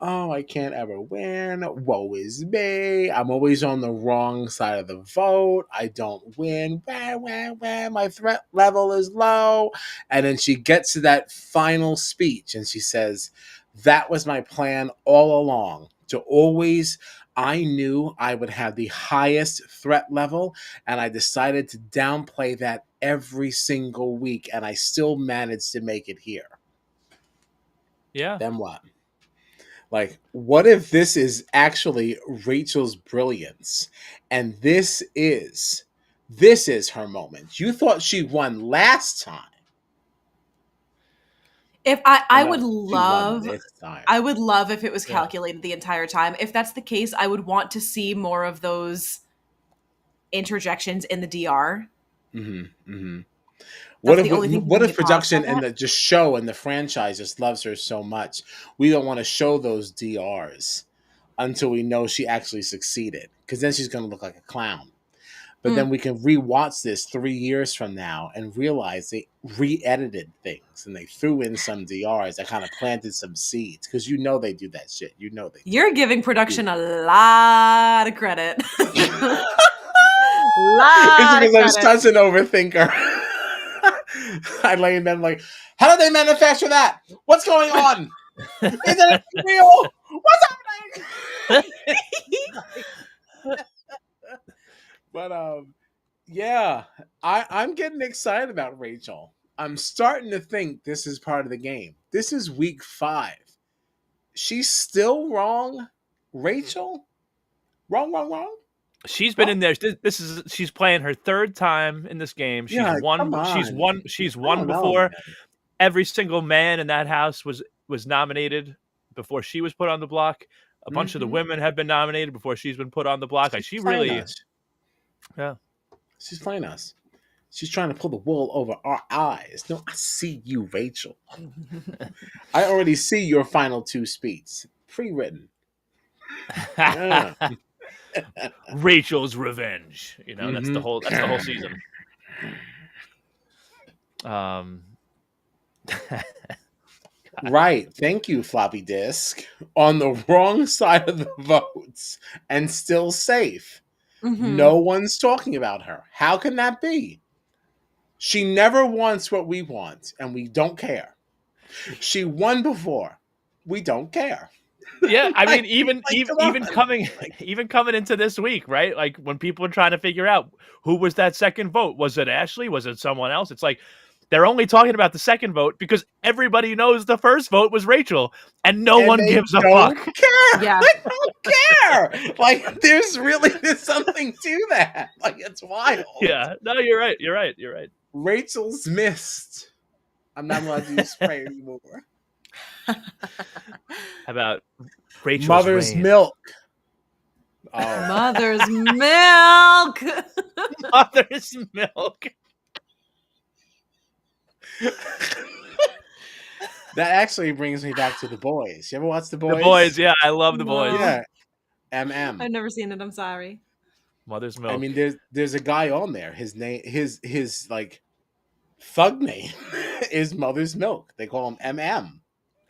S1: Oh, I can't ever win. Woe is me. I'm always on the wrong side of the vote. I don't win. Wah, wah, wah. My threat level is low. And then she gets to that final speech and she says, that was my plan all along. I knew I would have the highest threat level, and I decided to downplay that every single week, and I still managed to make it here.
S3: Yeah.
S1: Then what? Like, what if this is actually Rachel's brilliance, and this is her moment? You thought she won last time.
S2: If I would love if it was
S3: Yeah.
S2: calculated the entire time. If that's the case, I would want to see more of those interjections in the DR.
S1: What if production and the just show and the franchise just loves her so much, we don't want to show those DRs until we know she actually succeeded, because then she's going to look like a clown. But then we can rewatch this 3 years from now and realize they re-edited things and they threw in some DRs that kind of planted some seeds, because they do that shit.
S2: You're giving production a lot of credit.
S1: It's because I'm such an overthinker. I lay in bed like, how did they manufacture that? What's going on? Is it real? What's happening? But yeah, I'm getting excited about Rachel. I'm starting to think this is part of the game. This is week 5. She's still wrong, Rachel? Wrong?
S3: She's been in there. She's playing her 3rd time in this game. She's won. She's won before. Every single man in that house was nominated before she was put on the block. A bunch of the women have been nominated before she's been put on the block. She's playing
S1: us. She's trying to pull the wool over our eyes. No, I see you, Rachel. I already see your final 2 speeches pre-written.
S3: Rachel's revenge. That's the whole season.
S1: Right. Thank you, floppy disk. On the wrong side of the votes and still safe. No one's talking about her. How can that be? She never wants what we want, and we don't care. She won before. We don't care.
S3: Yeah, I mean, even coming into this week, right? Like, when people are trying to figure out who was that second vote, was it Ashley? Was it someone else? It's like they're only talking about the second vote because everybody knows the first vote was Rachel, and no one gives a fuck.
S1: Care. Yeah, they don't care. Like, there's something to that. Like, it's wild.
S3: Yeah, no, you're right.
S1: Rachel's missed. I'm not allowed to use spray anymore.
S3: How about Rachel's
S1: Mother's
S3: reign?
S1: milk?
S2: Oh. Mother's milk.
S3: Mother's milk.
S1: That actually brings me back to The Boys. You ever watch The
S3: The
S1: Boys?
S3: Boys, yeah, I love The Boys.
S2: No.
S1: Yeah, MM.
S2: I've never seen it. I'm sorry.
S3: Mother's
S1: I
S3: Milk.
S1: mean, there's a guy on there. His name, his like thug name is Mother's Milk. They call him MM.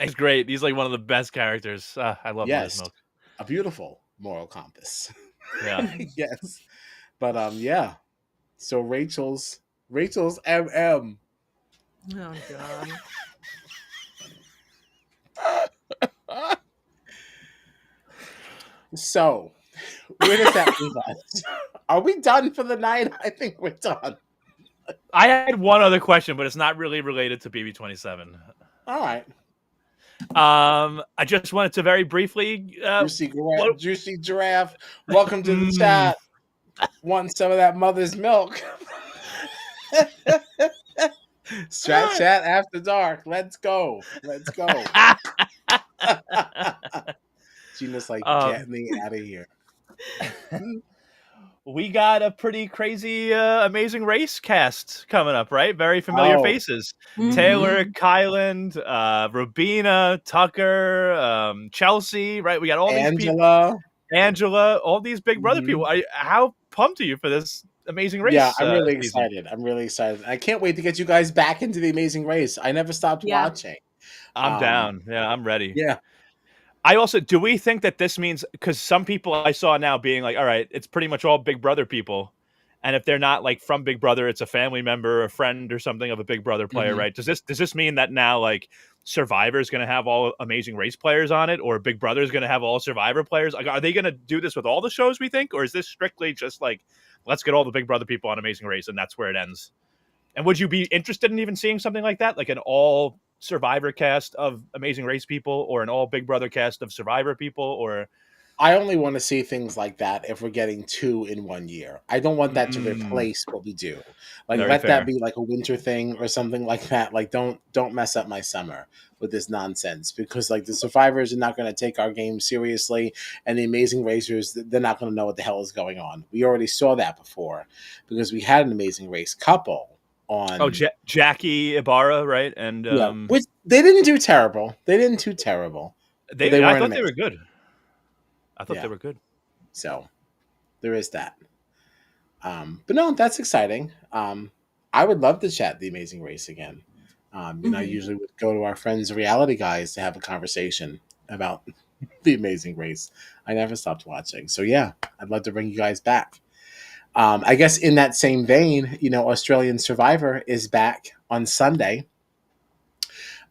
S3: He's great. He's like one of the best characters. I love Mother's
S1: Yes,
S3: Milk.
S1: a beautiful moral compass.
S3: Yeah.
S1: Yes, but yeah. So Rachel's MM.
S2: Oh god.
S1: So, where does that leave us? Are we done for the night? I think we're done.
S3: I had one other question, but it's not really related to BB27.
S1: All right.
S3: I just wanted to very briefly.
S1: Juicy giraffe. Welcome to the chat. Want some of that mother's milk? Strat chat after dark. Let's go. Let's go. Gina's like, get me out of here.
S3: We got a pretty crazy Amazing Race cast coming up, right? Very familiar faces.
S2: Mhm.
S3: Taylor, Kyland, Rubina, Tucker, Chelsea, right? We got all these people. Angela, all these Big Brother people. How pumped are you for this Amazing Race?
S1: Yeah, I'm really
S3: season?
S1: excited. I'm really excited. I can't wait to get you guys back into the Amazing Race. I never stopped watching.
S3: I'm down. Yeah, I'm ready.
S1: Yeah.
S3: I also, do we think that this means, because some people I saw now being like, all right, it's pretty much all Big Brother people. And if they're not like from Big Brother, it's a family member, a friend or something of a Big Brother player, right? Does this mean that now like Survivor is going to have all Amazing Race players on it, or Big Brother is going to have all Survivor players? Like, are they going to do this with all the shows, we think? Or is this strictly just like, let's get all the Big Brother people on Amazing Race and that's where it ends? And would you be interested in even seeing something like that? Like an all Survivor cast of Amazing Race people, or an all Big Brother cast of Survivor people? Or
S1: I only want to see things like that if we're getting 2 in 1 year. I don't want that to replace what we do. Like,
S3: Very
S1: let
S3: fair.
S1: that be like a winter thing or something like that. Like, don't mess up my summer with this nonsense, because like the Survivors are not going to take our game seriously, and the Amazing Racers, they're not going to know what the hell is going on. We already saw that before, because we had an Amazing Race couple on.
S3: Jackie Ibarra, right? And
S1: which they didn't do terrible. They didn't do terrible.
S3: I thought they were good. I thought they were good.
S1: So there is that. But no, that's exciting. I would love to chat the Amazing Race again. I usually would go to our friends, Reality Guys, to have a conversation about the Amazing Race. I never stopped watching. So yeah, I'd love to bring you guys back. I guess in that same vein, Australian Survivor is back on Sunday.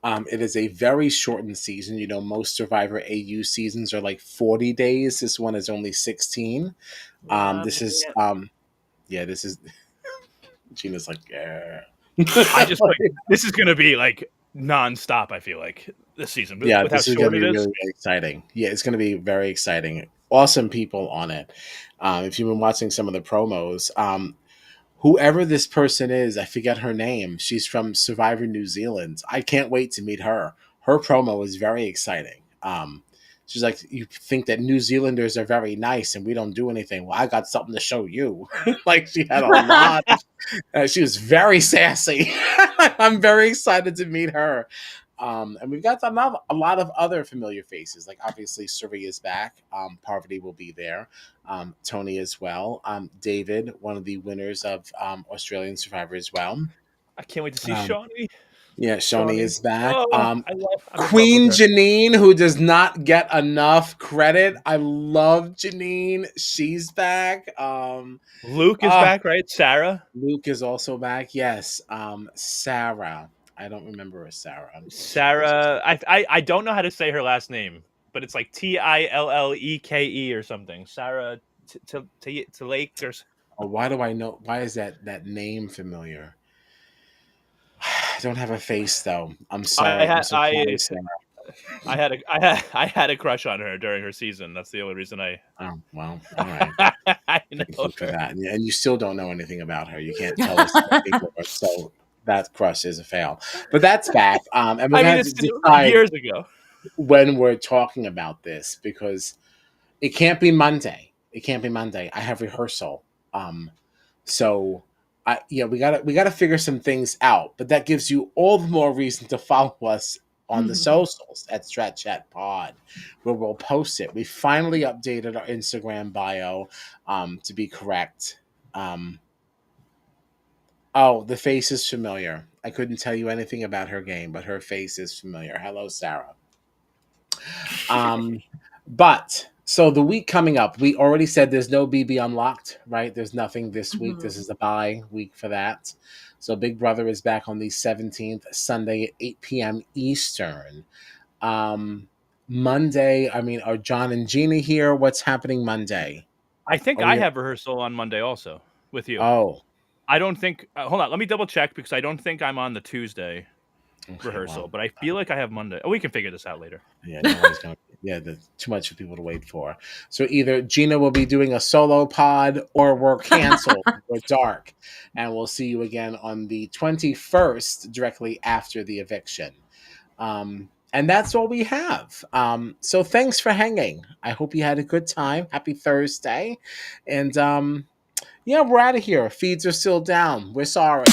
S1: It is a very shortened season. Most Survivor AU seasons are like 40 days. This one is only 16. This is Gina's like, yeah.
S3: I just like, this is going to be like nonstop, I feel like, this season.
S1: Yeah, this is going to be really, really exciting. Yeah, it's going to be very exciting. Awesome people on it. If you've been watching some of the promos, whoever this person is, I forget her name. She's from Survivor New Zealand. I can't wait to meet her. Her promo is very exciting. She's like, you think that New Zealanders are very nice and we don't do anything. Well, I got something to show you. Like, she had a lot. She was very sassy. I'm very excited to meet her. And we've got a lot of other familiar faces. Like, obviously, Suri is back. Parvati will be there. Tony as well. David, one of the winners of Australian Survivor as well.
S3: I can't wait to see Shawnee.
S1: Yeah, Shawnee is back.
S3: I'm
S1: Queen Janine, who does not get enough credit. I love Janine. She's back.
S3: Luke is back, right? Sarah?
S1: Luke is also back. Yes. Sarah. I don't remember her. Sarah.
S3: Sarah. I don't know how to say her last name, but it's like Tilleke or something. Sarah to Lake or.
S1: Oh, why do I know? Why is that name familiar? I don't have a face though. I'm sorry.
S3: I had a crush on her during her season. That's the only reason I.
S1: Oh well, all right.
S3: I know
S1: Thank you for that, and you still don't know anything about her. You can't tell us so that crush is a fail. But that's back. And we're going to decide
S3: years ago
S1: when we're talking about this, because it can't be Monday. It can't be Monday. I have rehearsal. So. We gotta figure some things out, but that gives you all the more reason to follow us on the socials at Strat Chat Pod, where we'll post it. We finally updated our Instagram bio to be correct. Oh, the face is familiar. I couldn't tell you anything about her game, but her face is familiar. Hello, Sarah. But so the week coming up, we already said there's no BB Unlocked, right? There's nothing this week. This is a bye week for that. So Big Brother is back on the 17th, Sunday at 8 p.m. Eastern. Monday, I mean, are John and Gina here? What's happening Monday?
S3: I think I have rehearsal on Monday also with you.
S1: Oh.
S3: I don't think. Hold on, let me double check because I don't think I'm on the Tuesday rehearsal, but I feel like I have Monday. Oh, we can figure this out later.
S1: Yeah, nobody's gonna. Yeah, there's too much for people to wait for. So either Gina will be doing a solo pod, or we're canceled. We're dark, and we'll see you again on the 21st, directly after the eviction. And that's all we have. So thanks for hanging. I hope you had a good time. Happy Thursday, and yeah, we're out of here. Feeds are still down. We're sorry.